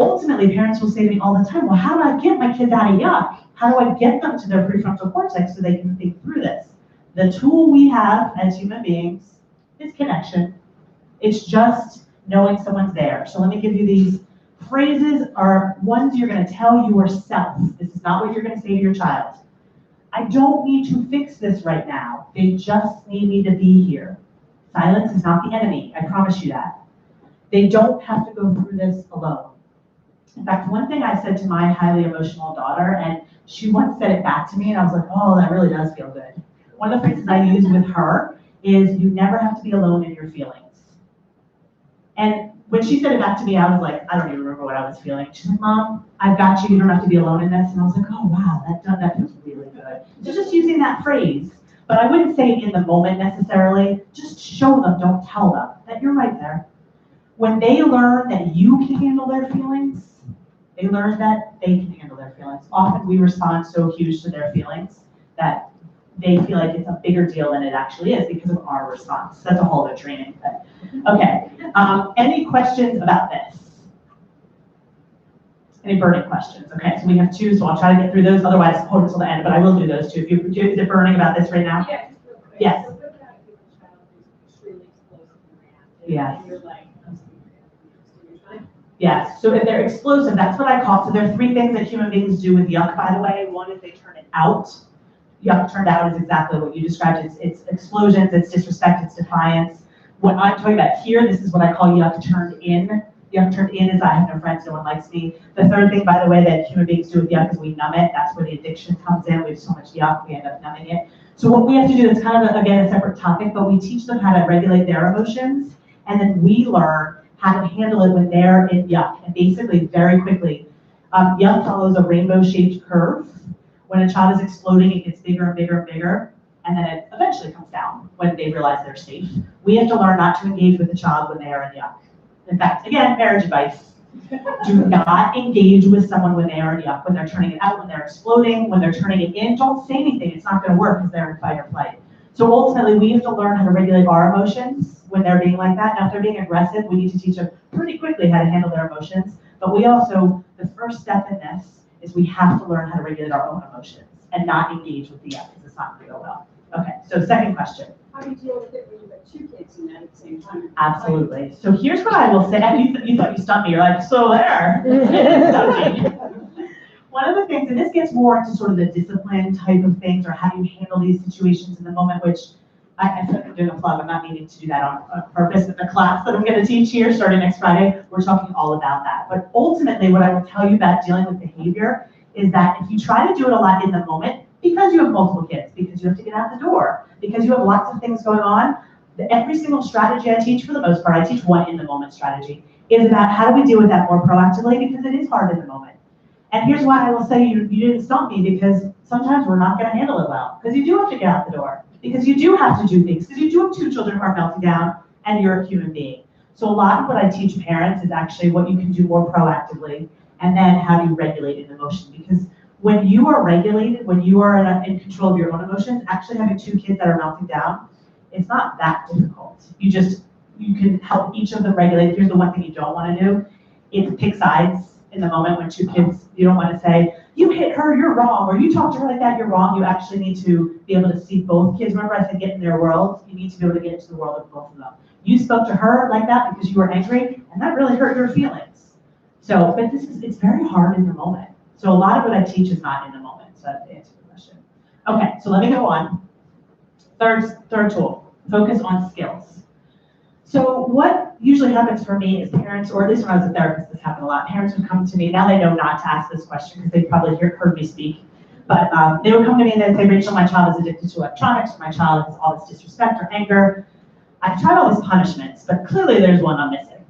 Ultimately, parents will say to me all the time, "Well, how do I get my kids out of yuck? How do I get them to their prefrontal cortex so they can think through this?" The tool we have as human beings is connection. It's just knowing someone's there. So let me give you these phrases are ones you're going to tell yourself. This is not what you're going to say to your child. "I don't need to fix this right now. They just need me to be here." Silence is not the enemy. I promise you that. They don't have to go through this alone. In fact, one thing I said to my highly emotional daughter, and she once said it back to me, and I was like, "Oh, that really does feel good." One of the phrases I use with her is, "You never have to be alone in your feelings." And when she said it back to me, I was like, I don't even remember what I was feeling. She's like, "Mom, I've got you. You don't have to be alone in this." And I was like, "Oh, wow, that feels really good." So just using that phrase, but I wouldn't say it in the moment necessarily. Just show them, don't tell them, that you're right there. When they learn that you can handle their feelings, they learn that they can handle their feelings. Often we respond so huge to their feelings that they feel like it's a bigger deal than it actually is because of our response. That's a whole other training. But, okay, any questions about this? Any burning questions? Okay, so we have 2, so I'll try to get through those. Otherwise, hold until the end, but I will do those too. Is it burning about this right now? Yeah, just real quick. Yes. So what about if a child is extremely explosive and reactive? Yes. And you're like, "I'm sorry, Yes, so if they're explosive, that's what I call, so there are 3 things that human beings do with yuck, by the way. One is they turn it out. Yuck turned out is exactly what you described. It's explosions, it's disrespect, it's defiance. What I'm talking about here, this is what I call yuck turned in. Yuck turned in is I have no friends, no one likes me. The 3rd thing, by the way, that human beings do with yuck is we numb it. That's where the addiction comes in. We have so much yuck, we end up numbing it. So what we have to do is kind of, again, a separate topic, but we teach them how to regulate their emotions, and then we learn how to handle it when they're in yuck. And basically, very quickly, yuck follows a rainbow-shaped curve. When a child is exploding, it gets bigger and bigger and bigger, and then it eventually comes down when they realize they're safe. We have to learn not to engage with the child when they are in yuck. In fact, again, marriage advice. Do not engage with someone when they are in yuck, when they're turning it out, when they're exploding, when they're turning it in. Don't say anything. It's not going to work because they're in fight or flight. So ultimately, we have to learn how to regulate our emotions when they're being like that. Now, if they're being aggressive, we need to teach them pretty quickly how to handle their emotions. But we also, the first step in this is we have to learn how to regulate our own emotions and not engage with the yuck because it's not going to go well. Okay, so second question. How do you deal with it when you've got two kids in that at the same time? Absolutely. So here's what I will say. You thought you stumped me. You're like, so there. One of the things, and this gets more into sort of the discipline type of things, or how do you handle these situations in the moment, which I feel like I'm doing a plug. I'm not meaning to do that on purpose. But the class that I'm going to teach here starting next Friday, we're talking all about that. But ultimately, what I will tell you about dealing with behavior is that if you try to do it a lot in the moment, because you have multiple kids, because you have to get out the door, because you have lots of things going on, every single strategy I teach, for the most part, I teach one in the moment strategy, is about how do we deal with that more proactively, because it is hard in the moment. And here's why I will say you didn't stump me, because sometimes we're not going to handle it well, because you do have to get out the door, because you do have to do things, because you do have two children who are melting down, and you're a human being. So a lot of what I teach parents is actually what you can do more proactively, and then how do you regulate an emotion, because when you are regulated, when you are in control of your own emotions, actually having two kids that are melting down, it's not that difficult. You can help each of them regulate. Here's the one thing you don't want to do, is pick sides in the moment when two kids, you don't want to say, you hit her, you're wrong, or you talk to her like that, you're wrong. You actually need to be able to see both kids. Remember I said get in their world? You need to be able to get into the world of both of them. You spoke to her like that because you were angry, and that really hurt your feelings. So, but it's very hard in the moment. So a lot of what I teach is not in the moment, so that's the answer to the question. Okay, so let me go on. Third tool, focus on skills. So what usually happens for me is parents, or at least when I was a therapist, this happened a lot, parents would come to me, now they know not to ask this question because they probably heard me speak, but they would come to me and they'd say, Rachel, my child is addicted to electronics, or my child has all this disrespect or anger. I've tried all these punishments, but clearly there's one I'm missing.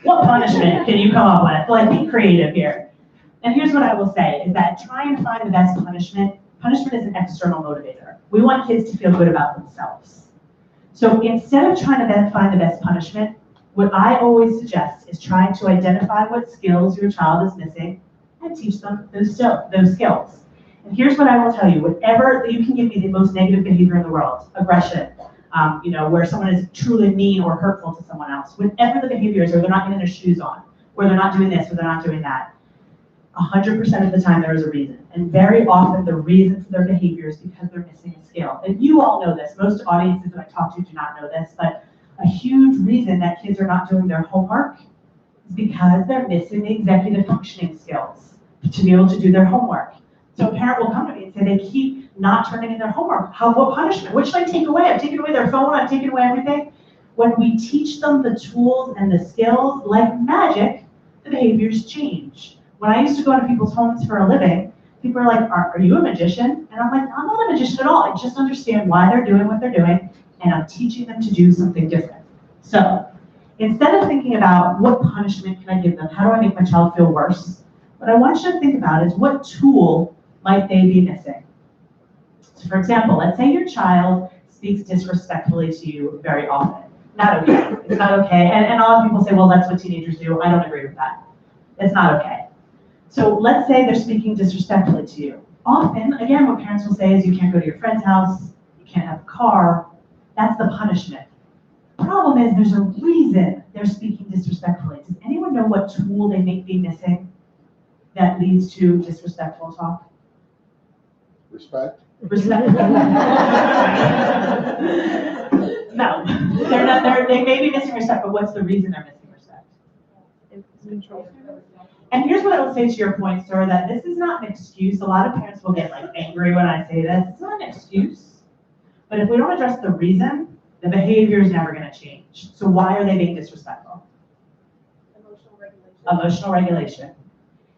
What punishment can you come up with? Like, be creative here. And here's what I will say, is that try and find the best punishment. Punishment is an external motivator. We want kids to feel good about themselves. So instead of trying to find the best punishment, what I always suggest is trying to identify what skills your child is missing and teach them those skills. And here's what I will tell you, whatever, you can give me the most negative behavior in the world, aggression, where someone is truly mean or hurtful to someone else, whatever the behavior is, or they're not getting their shoes on, or they're not doing this, or they're not doing that, 100% of the time there is a reason. And very often the reason for their behavior is because they're missing a skill. And you all know this. Most audiences that I talk to do not know this, but a huge reason that kids are not doing their homework is because they're missing the executive functioning skills to be able to do their homework. So a parent will come to me and say they keep not turning in their homework. What punishment? What should I take away? I've taken away their phone, I've taken away everything. When we teach them the tools and the skills, like magic, the behaviors change. When I used to go into people's homes for a living, people are like, are you a magician? And I'm like, I'm not a magician at all. I just understand why they're doing what they're doing, and I'm teaching them to do something different. So instead of thinking about what punishment can I give them, how do I make my child feel worse, what I want you to think about is what tool might they be missing. So for example, let's say your child speaks disrespectfully to you very often. Not okay. It's not okay. And a lot of people say, well, that's what teenagers do. I don't agree with that. It's not okay. So let's say they're speaking disrespectfully to you. Often, again, what parents will say is you can't go to your friend's house, you can't have a car. That's the punishment. The problem is there's a reason they're speaking disrespectfully. Does anyone know what tool they may be missing that leads to disrespectful talk? Respect? Respect. No, they're not. They may be missing respect, but what's the reason they're missing respect? Control. And here's what I will say to your point, sir, that this is not an excuse. A lot of parents will get angry when I say this. It's not an excuse. But if we don't address the reason, the behavior is never going to change. So why are they being disrespectful? Emotional regulation. Emotional regulation.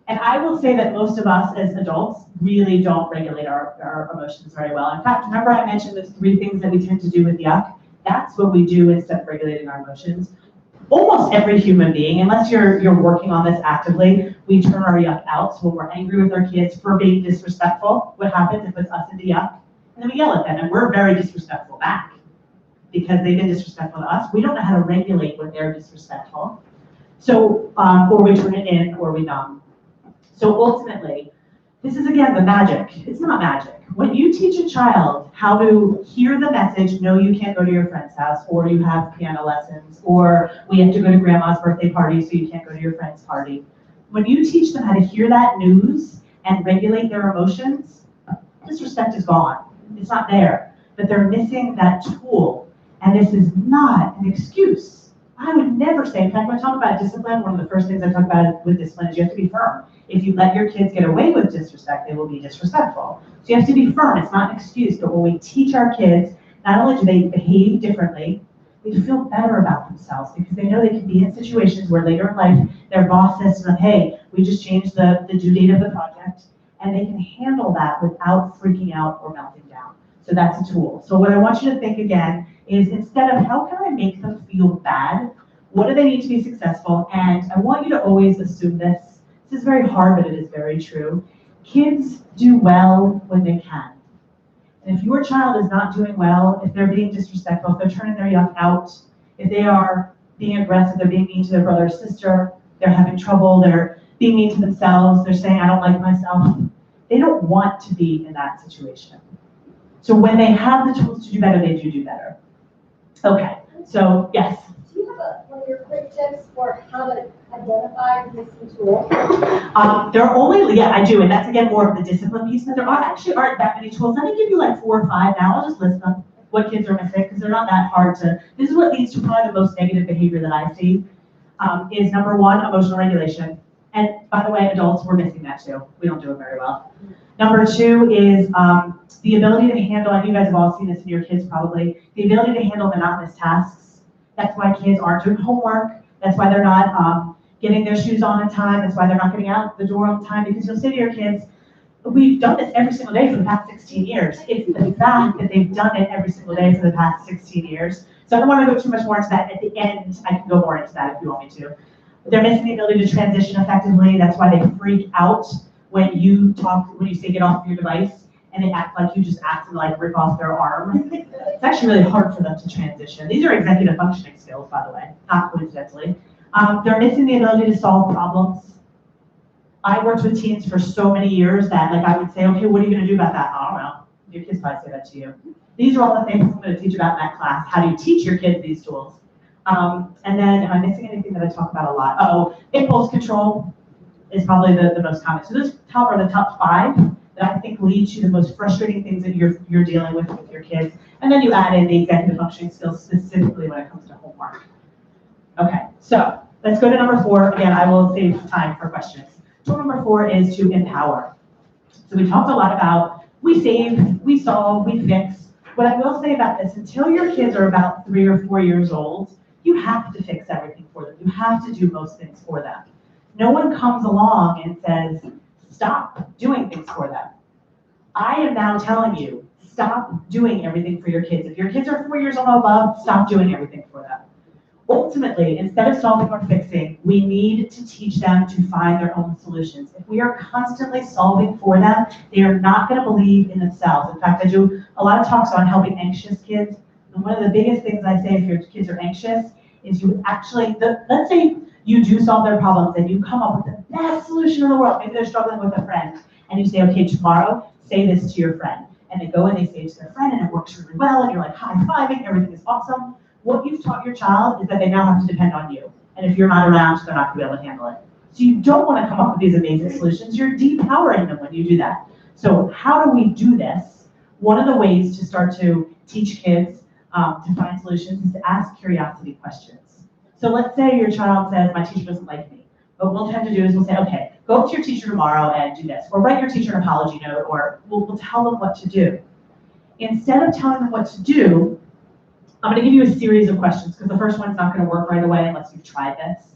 And I will say that most of us as adults really don't regulate our emotions very well. In fact, remember I mentioned those 3 things that we tend to do with yuck? That's what we do instead of regulating our emotions. Almost every human being, unless you're working on this actively, we turn our yuck out. So when we're angry with our kids for being disrespectful, what happens? It puts us into yuck, and then we yell at them, and we're very disrespectful back because they've been disrespectful to us. We don't know how to regulate when they're disrespectful. So, or we turn it in, or we numb. So ultimately, this is again the magic. It's not magic. When you teach a child how to hear the message, no, you can't go to your friend's house, or you have piano lessons, or we have to go to grandma's birthday party, so you can't go to your friend's party. When you teach them how to hear that news and regulate their emotions, disrespect is gone. It's not there, but they're missing that tool. And this is not an excuse. I would never say, in fact, when I talk about discipline, one of the first things I talk about with discipline is you have to be firm. If you let your kids get away with disrespect, they will be disrespectful. So you have to be firm. It's not an excuse, but when we teach our kids, not only do they behave differently, they feel better about themselves because they know they can be in situations where later in life, their boss says to them, hey, we just changed the due date of the project, and they can handle that without freaking out or melting down. So that's a tool. So what I want you to think again is instead of how can I make them feel bad, what do they need to be successful? And I want you to always assume this. This is very hard, but it is very true. Kids do well when they can. And if your child is not doing well, if they're being disrespectful, if they're turning their young out, if they are being aggressive, they're being mean to their brother or sister, they're having trouble, they're being mean to themselves, they're saying, I don't like myself, they don't want to be in that situation. So when they have the tools to do better, they do better. Okay, so yes. Do you have one of your quick tips for how to identify missing tools? Yeah, I do, and that's again more of the discipline piece, but there aren't that many tools. Let me give you like 4 or 5 now, I'll just list them, what kids are missing, because they're not that hard to, this is what leads to probably the most negative behavior that I see, is number 1, emotional regulation. And by the way, adults, we're missing that too. We don't do it very well. Number 2 is the ability to handle, and you guys have all seen this in your kids probably, the ability to handle monotonous tasks. That's why kids aren't doing homework. That's why they're not getting their shoes on in time. That's why they're not getting out the door on time, because you'll say to your kids, we've done this every single day for the past 16 years. It's the fact that they've done it every single day for the past 16 years. So I don't want to go too much more into that. At the end, I can go more into that if you want me to. They're missing the ability to transition effectively. That's why they freak out when you say get off your device, and they act like you just asked them to like rip off their arm. It's actually really hard for them to transition. These are executive functioning skills, by the way, not coincidentally. They're missing the ability to solve problems. I worked with teens for so many years that like I would say, okay, what are you going to do about that? I don't know. Your kids probably say that to you. These are all the things I'm going to teach about in that class. How do you teach your kids these tools? And then, am I missing anything that I talk about a lot? Oh, impulse control is probably the most common. So those are the top 5 that I think lead to the most frustrating things that you're dealing with your kids. And then you add in the executive functioning skills specifically when it comes to homework. Okay, so let's go to number 4. Again, I will save time for questions. Tool number 4 is to empower. So we talked a lot about we save, we solve, we fix. What I will say about this, until your kids are about 3 or 4 years old, you have to fix everything for them. You have to do most things for them. No one comes along and says, stop doing things for them. I am now telling you, stop doing everything for your kids. If your kids are 4 years old and above, stop doing everything for them. Ultimately, instead of solving or fixing, we need to teach them to find their own solutions. If we are constantly solving for them, they are not going to believe in themselves. In fact, I do a lot of talks on helping anxious kids. And one of the biggest things I say if your kids are anxious is you actually, let's say you do solve their problems and you come up with the best solution in the world. Maybe they're struggling with a friend and you say, okay, tomorrow, say this to your friend. And they go and they say it to their friend and it works really well and you're like high-fiving, everything is awesome. What you've taught your child is that they now have to depend on you. And if you're not around, they're not gonna be able to handle it. So you don't wanna come up with these amazing solutions. You're depowering them when you do that. So how do we do this? One of the ways to start to teach kids to find solutions is to ask curiosity questions. So let's say your child says, my teacher doesn't like me. What we'll tend to do is we'll say, okay, go up to your teacher tomorrow and do this. Or write your teacher an apology note, or we'll tell them what to do. Instead of telling them what to do, I'm going to give you a series of questions because the first one's not going to work right away unless you've tried this,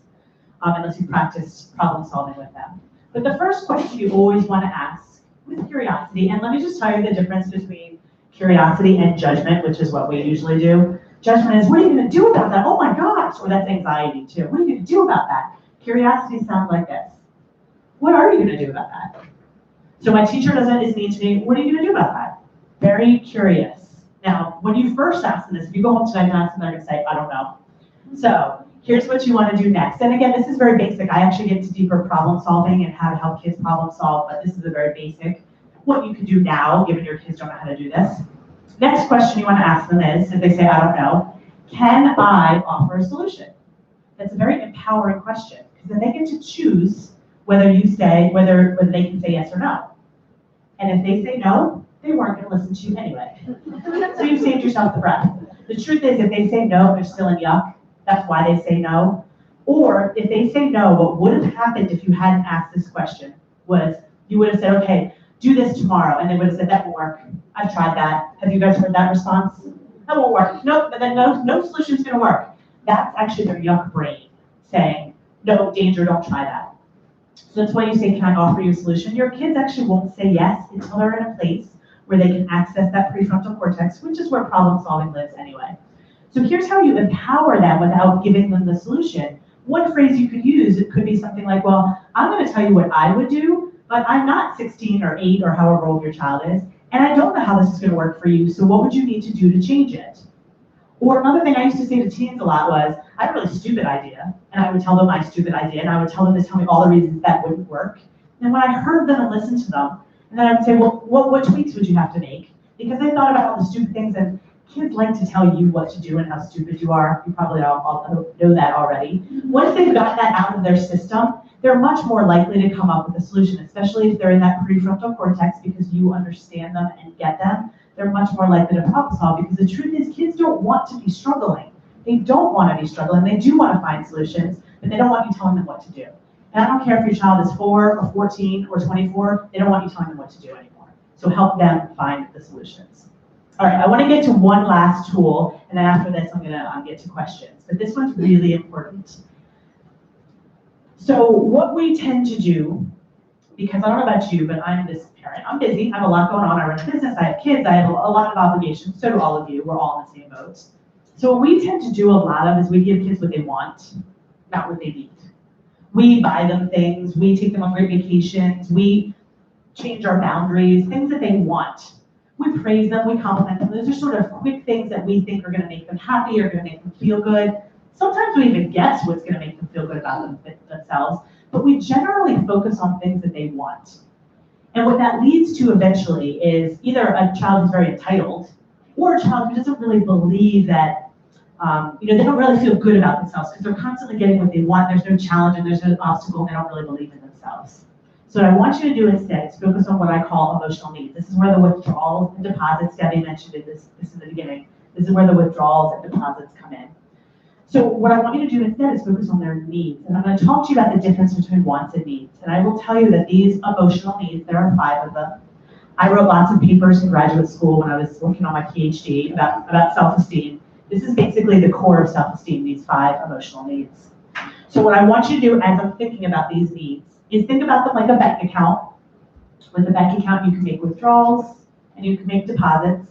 unless you've practiced problem solving with them. But the first question you always want to ask with curiosity, and let me just tell you the difference between curiosity and judgment, which is what we usually do. Judgment is, what are you going to do about that? Oh my gosh, or that's anxiety too. What are you going to do about that? Curiosity sounds like this. What are you going to do about that? So my teacher is mean to me. What are you going to do about that? Very curious. Now, when you first ask them this, if you go home tonight and ask them, they're going to say, I don't know. So here's what you want to do next. And again, this is very basic. I actually get into deeper problem solving and how to help kids problem solve, but this is a very basic. What you can do now, given your kids don't know how to do this. Next question you want to ask them is, if they say, I don't know, can I offer a solution? That's a very empowering question, because then they get to choose whether they can say yes or no. And if they say no, they weren't going to listen to you anyway. So you've saved yourself the breath. The truth is, if they say no, they're still in yuck. That's why they say no. Or if they say no, what would have happened if you hadn't asked this question was you would have said, okay, do this tomorrow. And they would have said, that won't work. I've tried that. Have you guys heard that response? That won't work. Nope, but then no solution's going to work. That's actually their yuck brain saying, no, danger, don't try that. So that's why you say, can I offer you a solution? Your kids actually won't say yes until they're in a place where they can access that prefrontal cortex, which is where problem solving lives anyway. So here's how you empower them without giving them the solution. One phrase you could use, it could be something like, well, I'm going to tell you what I would do, but I'm not 16 or 8 or however old your child is, and I don't know how this is going to work for you, so what would you need to do to change it? Or another thing I used to say to teens a lot was, I had a really stupid idea, and I would tell them my stupid idea, and I would tell them to tell me all the reasons that wouldn't work. And when I heard them and listened to them, and then I would say, well, what tweaks would you have to make? Because I thought about all the stupid things, and kids like to tell you what to do and how stupid you are. You probably all know that already. Once they've got that out of their system, they're much more likely to come up with a solution, especially if they're in that prefrontal cortex because you understand them and get them. They're much more likely to problem solve because the truth is kids don't want to be struggling. They don't want to be struggling. They do want to find solutions, but they don't want you telling them what to do. And I don't care if your child is 4 or 14 or 24, they don't want you telling them what to do anymore. So help them find the solutions. All right, I want to get to one last tool, and then after this I'm going to get to questions. But this one's really important. So what we tend to do, because I don't know about you, but I'm this parent. I'm busy. I have a lot going on. I run a business. I have kids. I have a lot of obligations. So do all of you. We're all in the same boat. So what we tend to do a lot of is we give kids what they want, not what they need. We buy them things. We take them on great vacations. We change our boundaries, things that they want. We praise them. We compliment them. Those are sort of quick things that we think are going to make them happy or going to make them feel good. Sometimes we even guess what's going to make them feel good about themselves. But we generally focus on things that they want. And what that leads to eventually is either a child who's very entitled or a child who doesn't really believe that, they don't really feel good about themselves because they're constantly getting what they want. There's no challenge and there's no obstacle and they don't really believe in themselves. So what I want you to do instead is focus on what I call emotional needs. This is where the withdrawals and deposits, Debbie mentioned this in the beginning. This is where the withdrawals and deposits come in. So what I want you to do instead is focus on their needs. And I'm going to talk to you about the difference between wants and needs. And I will tell you that these emotional needs, there are 5 of them. I wrote lots of papers in graduate school when I was working on my PhD about self-esteem. This is basically the core of self-esteem, these 5 emotional needs. So what I want you to do as I'm thinking about these needs is think about them like a bank account. With a bank account, you can make withdrawals and you can make deposits.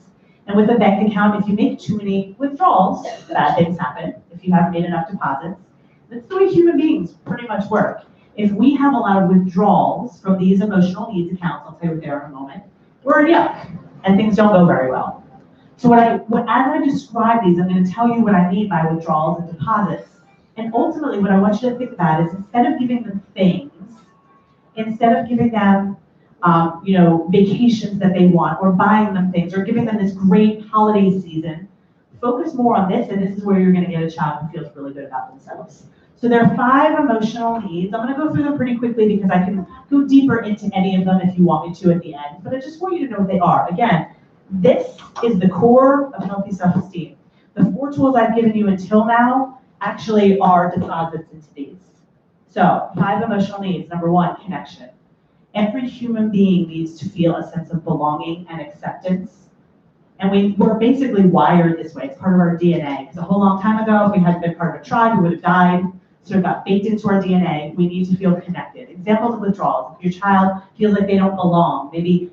And with a bank account, if you make too many withdrawals, bad things happen if you haven't made enough deposits. That's the way human beings pretty much work. If we have a lot of withdrawals from these emotional needs accounts, I'll tell you what they are in a moment, we're in yuck, and things don't go very well. So as I describe these, I'm going to tell you what I mean by withdrawals and deposits. And ultimately, what I want you to think about is instead of giving them things, instead of giving them vacations that they want, or buying them things, or giving them this great holiday season, focus more on this, and this is where you're going to get a child who feels really good about themselves. So there are 5 emotional needs. I'm going to go through them pretty quickly because I can go deeper into any of them if you want me to at the end, but I just want you to know what they are. Again, this is the core of healthy self-esteem. The 4 tools I've given you until now actually are deposits into these. So 5 emotional needs. Number 1, connection. Every human being needs to feel a sense of belonging and acceptance. And we're basically wired this way. It's part of our DNA. Because a whole long time ago, if we hadn't been part of a tribe, we would have died. So it got baked into our DNA. We need to feel connected. Examples of withdrawals. If your child feels like they don't belong, maybe